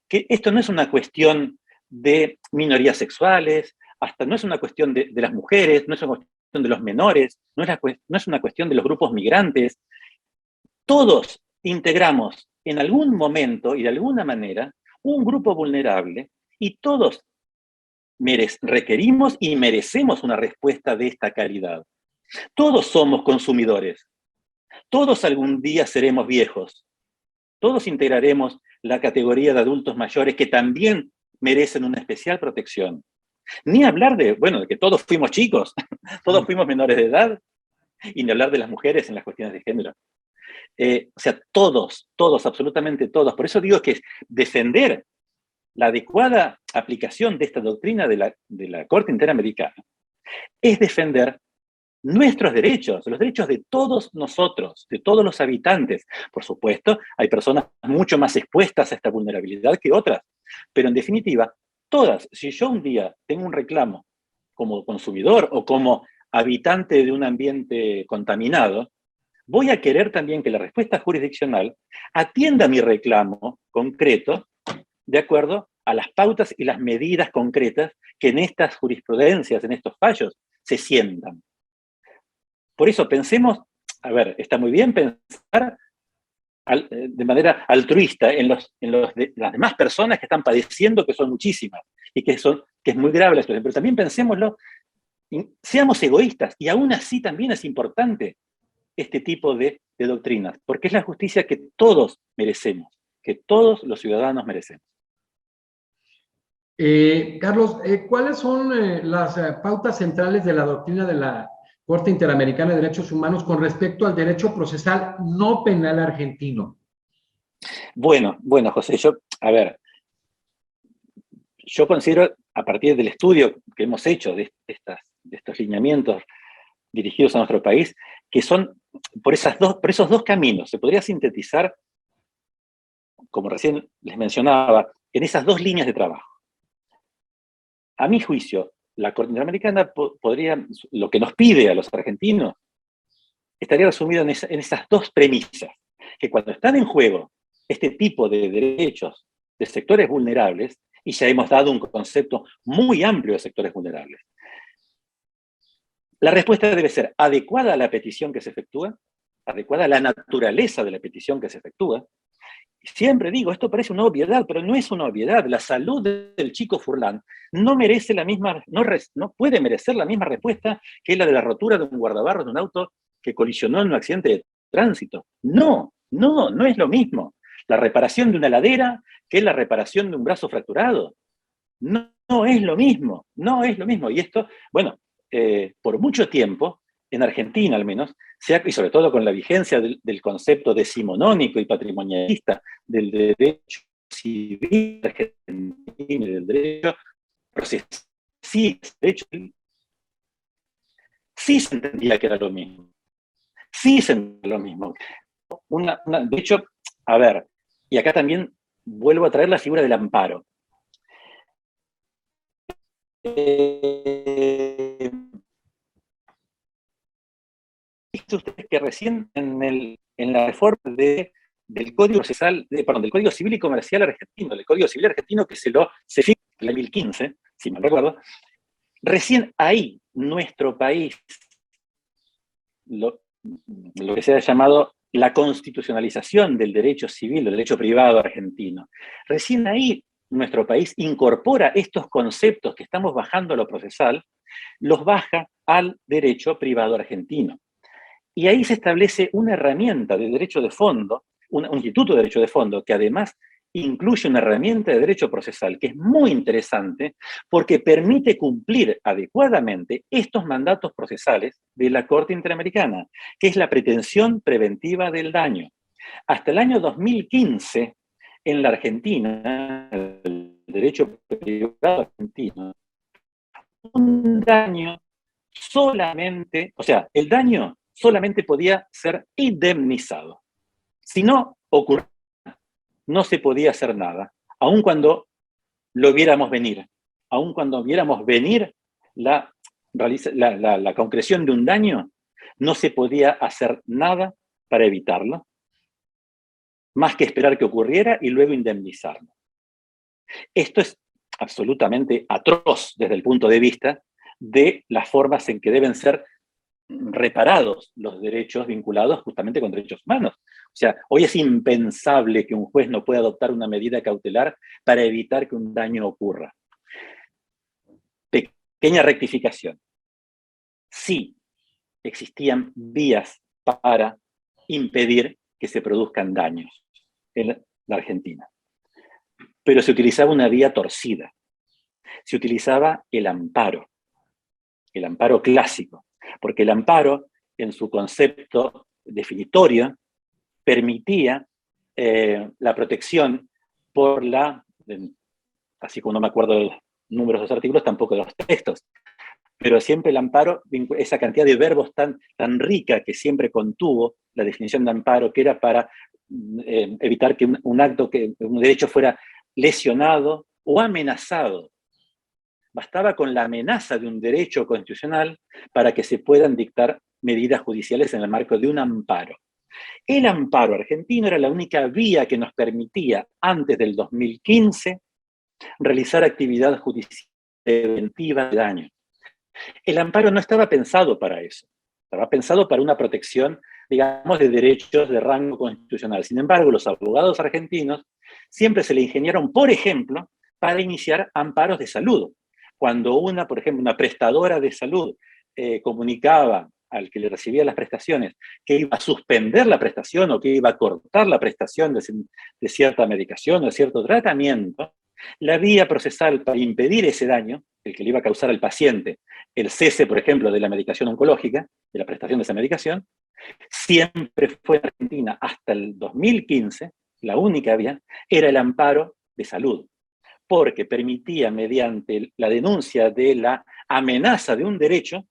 Speaker 2: que esto no es una cuestión de minorías sexuales, hasta no es una cuestión de las mujeres, no es una cuestión de los menores, no es una cuestión de los grupos migrantes. Todos integramos en algún momento y de alguna manera un grupo vulnerable y todos requerimos y merecemos una respuesta de esta calidad. Todos somos consumidores. Todos algún día seremos viejos. Todos integraremos la categoría de adultos mayores que también merecen una especial protección. Ni hablar de que todos fuimos chicos, todos fuimos menores de edad, y ni hablar de las mujeres en las cuestiones de género. O sea, todos, absolutamente todos. Por eso digo que defender la adecuada aplicación de esta doctrina de la Corte Interamericana es defender nuestros derechos, los derechos de todos nosotros, de todos los habitantes. Por supuesto, hay personas mucho más expuestas a esta vulnerabilidad que otras, pero en definitiva, todas. Si yo un día tengo un reclamo como consumidor o como habitante de un ambiente contaminado, voy a querer también que la respuesta jurisdiccional atienda mi reclamo concreto de acuerdo a las pautas y las medidas concretas que en estas jurisprudencias, en estos fallos, se sientan. Por eso pensemos, está muy bien pensar de manera altruista en las demás personas que están padeciendo, que son muchísimas, y que es muy grave la situación, pero también pensémoslo, seamos egoístas, y aún así también es importante este tipo de doctrinas, porque es la justicia que todos merecemos, que todos los ciudadanos merecemos.
Speaker 1: Carlos, ¿cuáles son las pautas centrales de la doctrina de la Corte Interamericana de Derechos Humanos con respecto al derecho procesal no penal argentino?
Speaker 2: Bueno, José, yo considero, a partir del estudio que hemos hecho de estos lineamientos dirigidos a nuestro país, que son por esos dos caminos. Se podría sintetizar, como recién les mencionaba, en esas dos líneas de trabajo. A mi juicio, la Corte Interamericana lo que nos pide a los argentinos estaría resumido en esas dos premisas, que cuando están en juego este tipo de derechos de sectores vulnerables, y ya hemos dado un concepto muy amplio de sectores vulnerables, la respuesta debe ser adecuada a la petición que se efectúa, adecuada a la naturaleza de la petición que se efectúa. Siempre digo, esto parece una obviedad, pero no es una obviedad. La salud del chico Furlan no merece la misma, no puede merecer la misma respuesta que la de la rotura de un guardabarros de un auto que colisionó en un accidente de tránsito. No es lo mismo. La reparación de una ladera que la reparación de un brazo fracturado. No es lo mismo, no es lo mismo. Y esto, bueno, por mucho tiempo, en Argentina al menos, y sobre todo con la vigencia del concepto decimonónico y patrimonialista del derecho civil argentino y del derecho procesal, sí se entendía que era lo mismo. Sí se entendía lo mismo. De hecho, a ver, y acá también vuelvo a traer la figura del amparo. Ustedes que recién en la reforma del Código Procesal, del Código Civil y Comercial argentino, del Código Civil argentino que se fija en el 2015, si mal recuerdo, recién ahí nuestro país, lo que se ha llamado la constitucionalización del derecho civil, del derecho privado argentino, recién ahí nuestro país incorpora estos conceptos que estamos bajando a lo procesal, los baja al derecho privado argentino. Y ahí se establece una herramienta de derecho de fondo, un instituto de derecho de fondo, que además incluye una herramienta de derecho procesal que es muy interesante porque permite cumplir adecuadamente estos mandatos procesales de la Corte Interamericana, que es la pretensión preventiva del daño. Hasta el año 2015, en la Argentina, el derecho privado argentino, un daño solamente, o sea, el daño solamente podía ser indemnizado. Si no ocurría, no se podía hacer nada, aun cuando lo viéramos venir, aun cuando viéramos venir la concreción de un daño, no se podía hacer nada para evitarlo, más que esperar que ocurriera y luego indemnizarlo. Esto es absolutamente atroz desde el punto de vista de las formas en que deben ser reparados los derechos vinculados justamente con derechos humanos. O sea, hoy es impensable que un juez no pueda adoptar una medida cautelar para evitar que un daño ocurra. Pequeña rectificación. Sí, existían vías para impedir que se produzcan daños en la Argentina, pero se utilizaba una vía torcida. Se utilizaba el amparo clásico, porque el amparo, en su concepto definitorio, permitía la protección por así como no me acuerdo de los números de los artículos, tampoco de los textos, pero siempre el amparo, esa cantidad de verbos tan rica que siempre contuvo la definición de amparo, que era para evitar que un derecho fuera lesionado o amenazado. Bastaba con la amenaza de un derecho constitucional para que se puedan dictar medidas judiciales en el marco de un amparo. El amparo argentino era la única vía que nos permitía, antes del 2015, realizar actividad judicial preventiva de daño. El amparo no estaba pensado para eso, estaba pensado para una protección, digamos, de derechos de rango constitucional. Sin embargo, los abogados argentinos siempre se le ingeniaron, por ejemplo, para iniciar amparos de salud. Cuando por ejemplo, una prestadora de salud comunicaba al que le recibía las prestaciones que iba a suspender la prestación o que iba a cortar la prestación de cierta medicación o de cierto tratamiento, la vía procesal para impedir ese daño, el que le iba a causar al paciente el cese, por ejemplo, de la medicación oncológica, de la prestación de esa medicación, siempre fue en Argentina hasta el 2015, la única vía, era el amparo de salud, porque permitía, mediante la denuncia de la amenaza de un derecho,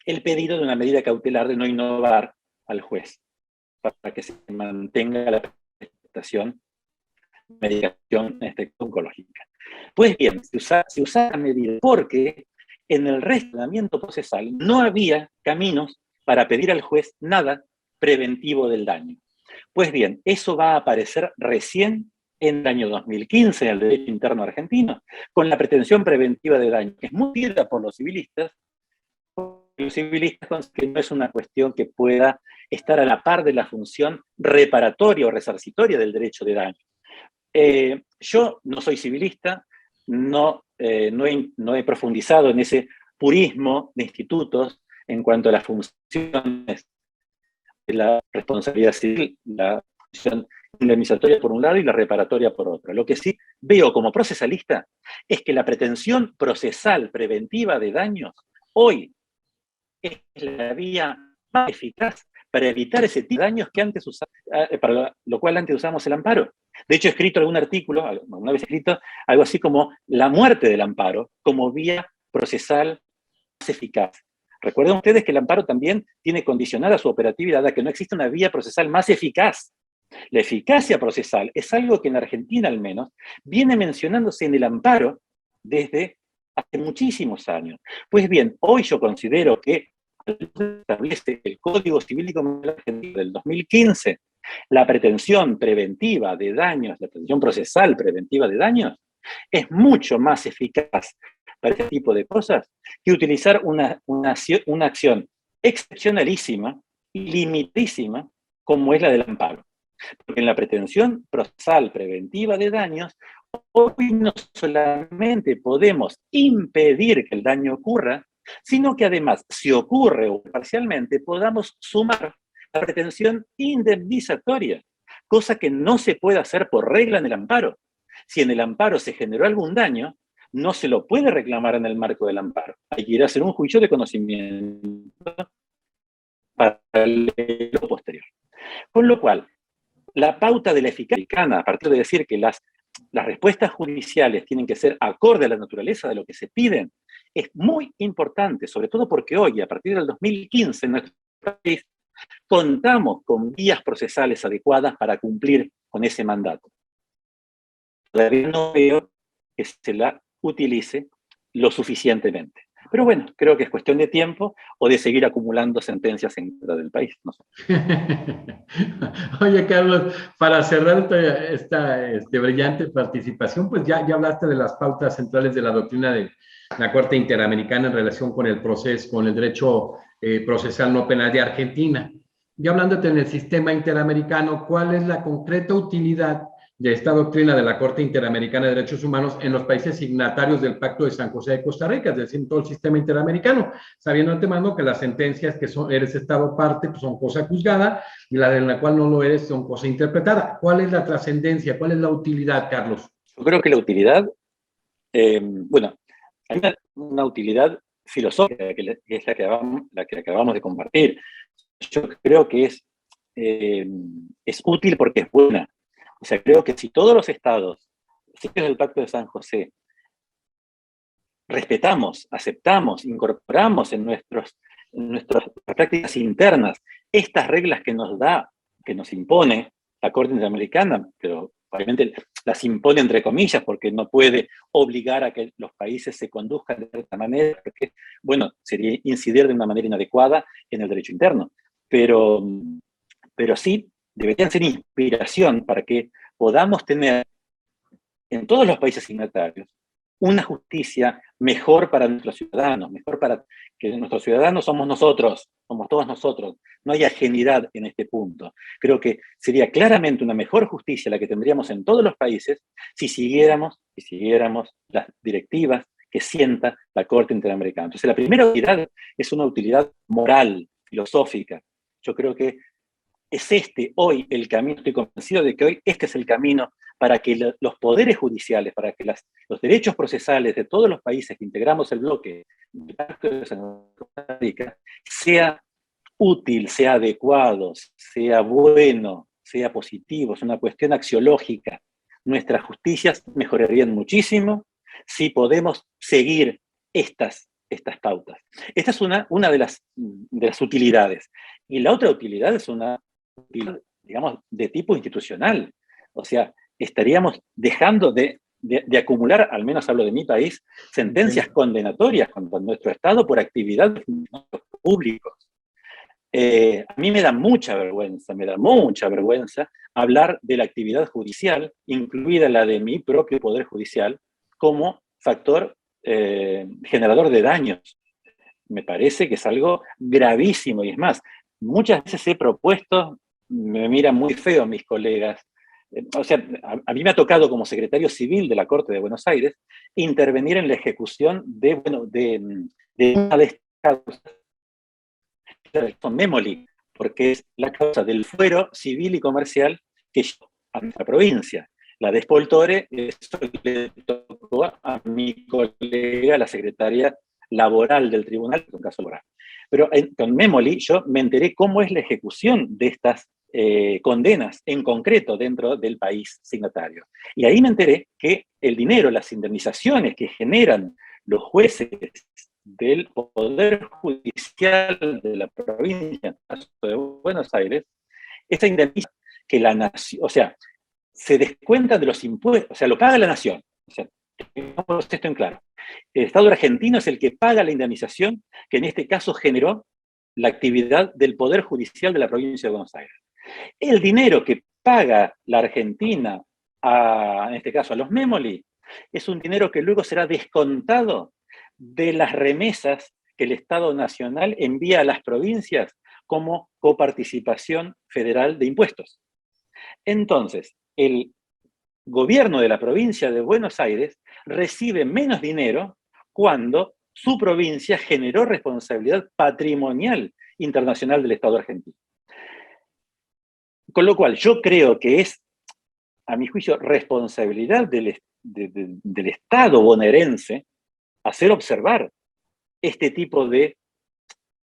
Speaker 2: el pedido de una medida cautelar de no innovar al juez, para que se mantenga la prestación de medicación oncológica. Pues bien, se usaba medida porque en el razonamiento procesal no había caminos para pedir al juez nada preventivo del daño. Pues bien, eso va a aparecer recién en el año 2015 en el derecho interno argentino, con la pretensión preventiva de daño, que es muy querida por los civilistas consideran que no es una cuestión que pueda estar a la par de la función reparatoria o resarcitoria del derecho de daño. Yo no soy civilista, no he profundizado en ese purismo de institutos en cuanto a las funciones de la responsabilidad civil, la función indemnizatoria por un lado y la reparatoria por otro. Lo que sí veo como procesalista es que la pretensión procesal preventiva de daños hoy es la vía más eficaz para evitar ese tipo de daños que antes para lo cual antes usamos el amparo. De hecho, he escrito algún artículo, una vez escrito, algo así como la muerte del amparo como vía procesal más eficaz. Recuerden ustedes que el amparo también tiene condicionada su operatividad a que no existe una vía procesal más eficaz. La eficacia procesal es algo que en Argentina al menos viene mencionándose en el amparo desde hace muchísimos años. Pues bien, hoy yo considero que establece el Código Civil y Comercial Argentino del 2015, la pretensión preventiva de daños, la pretensión procesal preventiva de daños, es mucho más eficaz para este tipo de cosas que utilizar una acción excepcionalísima y limitadísima como es la del amparo. Porque en la pretensión procesal preventiva de daños, hoy no solamente podemos impedir que el daño ocurra, sino que además, si ocurre o parcialmente, podamos sumar la pretensión indemnizatoria, cosa que no se puede hacer por regla en el amparo. Si en el amparo se generó algún daño, no se lo puede reclamar en el marco del amparo. Hay que ir a hacer un juicio de conocimiento para lo posterior. Con lo cual, la pauta de la eficacia, a partir de decir que las respuestas judiciales tienen que ser acorde a la naturaleza de lo que se piden, es muy importante, sobre todo porque hoy, a partir del 2015, en nuestro país, contamos con vías procesales adecuadas para cumplir con ese mandato. Todavía no veo que se la utilice lo suficientemente. Pero bueno, creo que es cuestión de tiempo o de seguir acumulando sentencias en contra del país. No sé.
Speaker 1: Oye, Carlos, para cerrar esta brillante participación, pues ya hablaste de las pautas centrales de la doctrina de la Corte Interamericana en relación con el proceso, con el derecho procesal no penal de Argentina. Ya hablándote en el sistema interamericano, ¿cuál es la concreta utilidad de esta doctrina de la Corte Interamericana de Derechos Humanos en los países signatarios del Pacto de San José de Costa Rica, es decir, en todo el sistema interamericano, sabiendo antemano que las sentencias que eres Estado parte pues son cosa juzgada y la de la cual no lo eres son cosa interpretada? ¿Cuál es la trascendencia? ¿Cuál es la utilidad, Carlos?
Speaker 2: Yo creo que la utilidad, bueno, hay una utilidad filosófica que es la que acabamos de compartir. Yo creo que es útil porque es buena. O sea, creo que si todos los estados siguen el Pacto de San José, respetamos, aceptamos, incorporamos en nuestras prácticas internas estas reglas que nos impone la Corte Interamericana, pero obviamente las impone entre comillas porque no puede obligar a que los países se conduzcan de cierta manera, porque, bueno, sería incidir de una manera inadecuada en el derecho interno. Pero sí deberían ser inspiración para que podamos tener en todos los países signatarios una justicia mejor para nuestros ciudadanos, mejor para que nuestros ciudadanos somos nosotros, somos todos nosotros, no hay ajenidad en este punto. Creo que sería claramente una mejor justicia la que tendríamos en todos los países si siguiéramos las directivas que sienta la Corte Interamericana. Entonces la primera utilidad es una utilidad moral, filosófica. Yo creo que es hoy el camino, estoy convencido de que hoy este es el camino para que los poderes judiciales, para que los derechos procesales de todos los países que integramos el bloque del Pacto de San José sea útil, sea adecuado, sea bueno, sea positivo, es una cuestión axiológica. Nuestras justicias mejorarían muchísimo si podemos seguir estas pautas. Esta es una de las utilidades. Y la otra utilidad es una utilidad, digamos, de tipo institucional. O sea, estaríamos dejando de acumular, al menos hablo de mi país, sentencias condenatorias contra nuestro Estado por actividades públicos. A mí me da mucha vergüenza hablar de la actividad judicial, incluida la de mi propio Poder Judicial, como factor generador de daños. Me parece que es algo gravísimo, y es más, muchas veces he propuesto, me miran muy feo mis colegas, o sea, a mí me ha tocado como secretario civil de la Corte de Buenos Aires intervenir en la ejecución de una de estas causas, con Memoli, porque es la causa del fuero civil y comercial que llevó a nuestra provincia. La de Spoltore, eso le tocó a mi colega, la secretaria laboral del tribunal, en un caso laboral. Pero con Memoli yo me enteré cómo es la ejecución de estas condenas en concreto dentro del país signatario. Y ahí me enteré que el dinero, las indemnizaciones que generan los jueces del Poder Judicial de la provincia de Buenos Aires, esa indemnización que la nación, o sea, se descuenta de los impuestos, o sea, lo paga la nación. O sea, tengamos esto en claro. El Estado argentino es el que paga la indemnización que en este caso generó la actividad del Poder Judicial de la provincia de Buenos Aires. El dinero que paga la Argentina, en este caso a los Memoli, es un dinero que luego será descontado de las remesas que el Estado Nacional envía a las provincias como coparticipación federal de impuestos. Entonces, el gobierno de la provincia de Buenos Aires recibe menos dinero cuando su provincia generó responsabilidad patrimonial internacional del Estado argentino. Con lo cual, yo creo que es, a mi juicio, responsabilidad del Estado bonaerense hacer observar este tipo de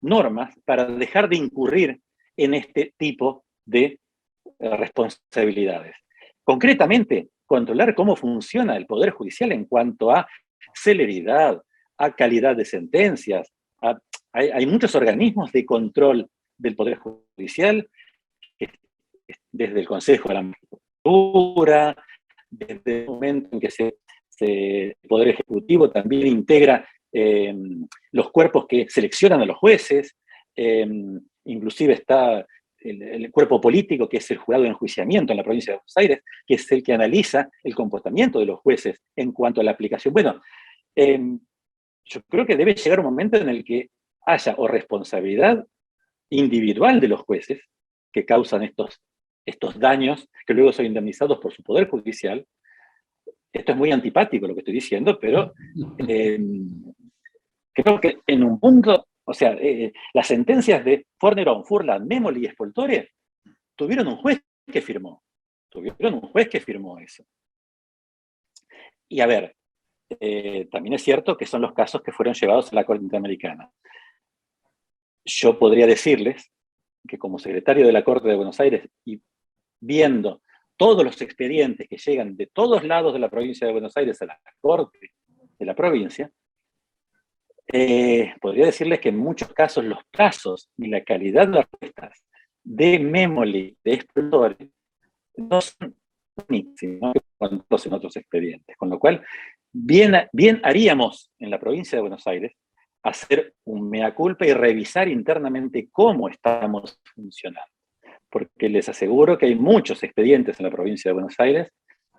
Speaker 2: normas para dejar de incurrir en este tipo de responsabilidades. Concretamente, controlar cómo funciona el Poder Judicial en cuanto a celeridad, a calidad de sentencias. Hay muchos organismos de control del Poder Judicial, desde el Consejo de la Magistratura, desde el momento en que el Poder Ejecutivo también integra los cuerpos que seleccionan a los jueces, inclusive está el cuerpo político, que es el jurado de enjuiciamiento en la provincia de Buenos Aires, que es el que analiza el comportamiento de los jueces en cuanto a la aplicación. Bueno, yo creo que debe llegar un momento en el que haya o responsabilidad individual de los jueces que causan estos daños, que luego son indemnizados por su Poder Judicial. Esto es muy antipático lo que estoy diciendo, pero creo que en un punto, o sea, las sentencias de Fornerón, Furlan, Memoli y Spoltore tuvieron un juez que firmó. Tuvieron un juez que firmó eso. Y a ver, también es cierto que son los casos que fueron llevados a la Corte Interamericana. Yo podría decirles que como secretario de la Corte de Buenos Aires y viendo todos los expedientes que llegan de todos lados de la provincia de Buenos Aires a la Corte de la provincia, podría decirles que en muchos casos los plazos y la calidad de las respuestas de Memoli, de Spoltore, no son únicos, sino que en otros expedientes. Con lo cual, bien haríamos en la provincia de Buenos Aires hacer un mea culpa y revisar internamente cómo estamos funcionando. Porque les aseguro que hay muchos expedientes en la provincia de Buenos Aires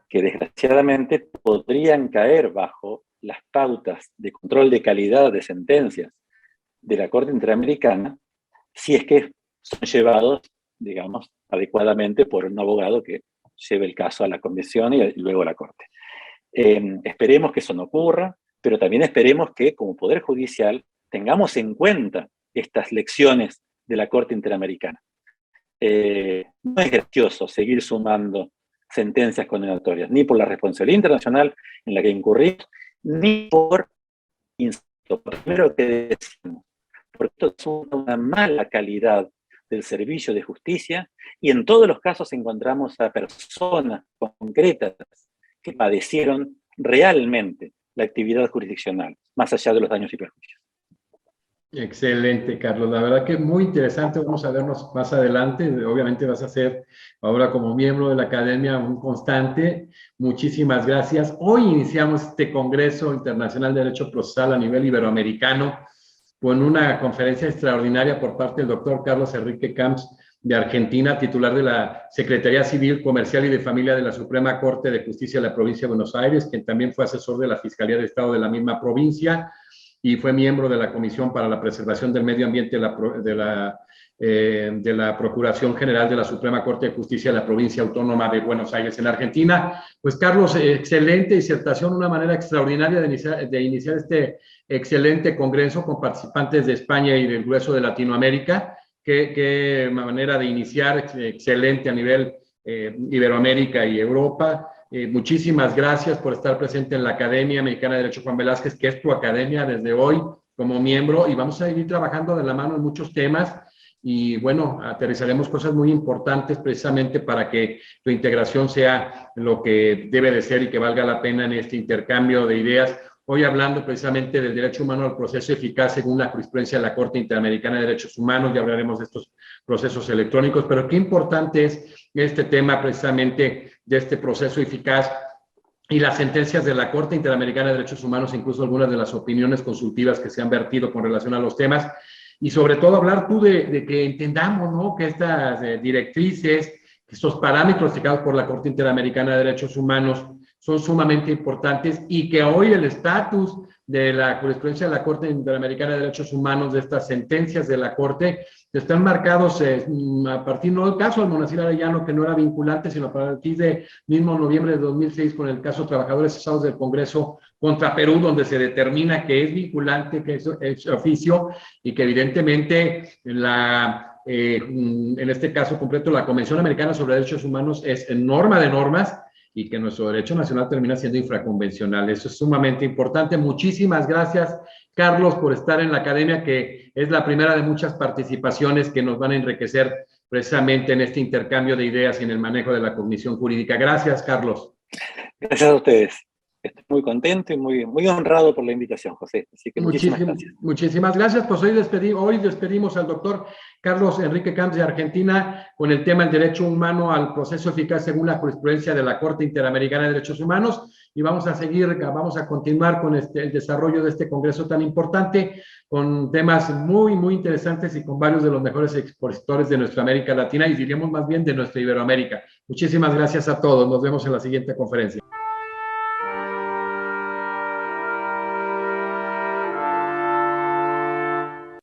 Speaker 2: que desgraciadamente podrían caer bajo las pautas de control de calidad de sentencias de la Corte Interamericana si es que son llevados, digamos, adecuadamente por un abogado que lleve el caso a la comisión y luego a la Corte. Esperemos que eso no ocurra, pero también esperemos que como Poder Judicial tengamos en cuenta estas lecciones de la Corte Interamericana. No es gracioso seguir sumando sentencias condenatorias, ni por la responsabilidad internacional en la que incurrimos, ni por, insisto, primero que decimos, porque esto es una mala calidad del servicio de justicia, y en todos los casos encontramos a personas concretas que padecieron realmente la actividad jurisdiccional, más allá de los daños y perjuicios.
Speaker 1: Excelente, Carlos. La verdad que es muy interesante. Vamos a vernos más adelante. Obviamente vas a ser ahora como miembro de la Academia un constante. Muchísimas gracias. Hoy iniciamos este Congreso Internacional de Derecho Procesal a nivel iberoamericano, con una conferencia extraordinaria por parte del doctor Carlos Enrique Camps de Argentina, titular de la Secretaría Civil, Comercial y de Familia de la Suprema Corte de Justicia de la Provincia de Buenos Aires, quien también fue asesor de la Fiscalía de Estado de la misma provincia y fue miembro de la Comisión para la Preservación del Medio Ambiente de la Procuración General de la Suprema Corte de Justicia de la Provincia Autónoma de Buenos Aires en Argentina. Pues Carlos, excelente disertación, una manera extraordinaria de iniciar este excelente congreso con participantes de España y del grueso de Latinoamérica. Qué manera de iniciar, excelente a nivel Iberoamérica y Europa. Muchísimas gracias por estar presente en la Academia Mexicana de Derecho Juan Velázquez, que es tu academia desde hoy como miembro, y vamos a ir trabajando de la mano en muchos temas. Y bueno, aterrizaremos cosas muy importantes precisamente para que tu integración sea lo que debe de ser y que valga la pena en este intercambio de ideas. Hoy hablando precisamente del derecho humano al proceso eficaz según la jurisprudencia de la Corte Interamericana de Derechos Humanos, ya hablaremos de estos procesos electrónicos, pero qué importante es este tema precisamente de este proceso eficaz y las sentencias de la Corte Interamericana de Derechos Humanos, incluso algunas de las opiniones consultivas que se han vertido con relación a los temas. Y sobre todo hablar tú de que entendamos, ¿no?, que estas directrices, estos parámetros fijados por la Corte Interamericana de Derechos Humanos son sumamente importantes y que hoy el estatus de la jurisprudencia de la Corte Interamericana de Derechos Humanos, de estas sentencias de la Corte, están marcados a partir, no del caso del Monacil Arellano, que no era vinculante, sino a partir de mismo noviembre de 2006 con el caso Trabajadores Cesados del Congreso contra Perú, donde se determina que es vinculante, que es oficio, y que evidentemente en este caso completo la Convención Americana sobre Derechos Humanos es norma de normas, y que nuestro derecho nacional termina siendo infraconvencional. Eso es sumamente importante. Muchísimas gracias, Carlos, por estar en la academia, que es la primera de muchas participaciones que nos van a enriquecer precisamente en este intercambio de ideas y en el manejo de la cognición jurídica. Gracias, Carlos.
Speaker 2: Gracias a ustedes. Estoy muy contento y muy honrado por la invitación, José. Así que muchísimas gracias. Muchísimas gracias.
Speaker 1: Pues hoy despedimos al doctor Carlos Enrique Camps de Argentina con el tema del derecho humano al proceso eficaz según la jurisprudencia de la Corte Interamericana de Derechos Humanos, y vamos a continuar con el desarrollo de este congreso tan importante, con temas muy interesantes y con varios de los mejores expositores de nuestra América Latina y diríamos más bien de nuestra Iberoamérica. Muchísimas gracias a todos. Nos vemos en la siguiente conferencia.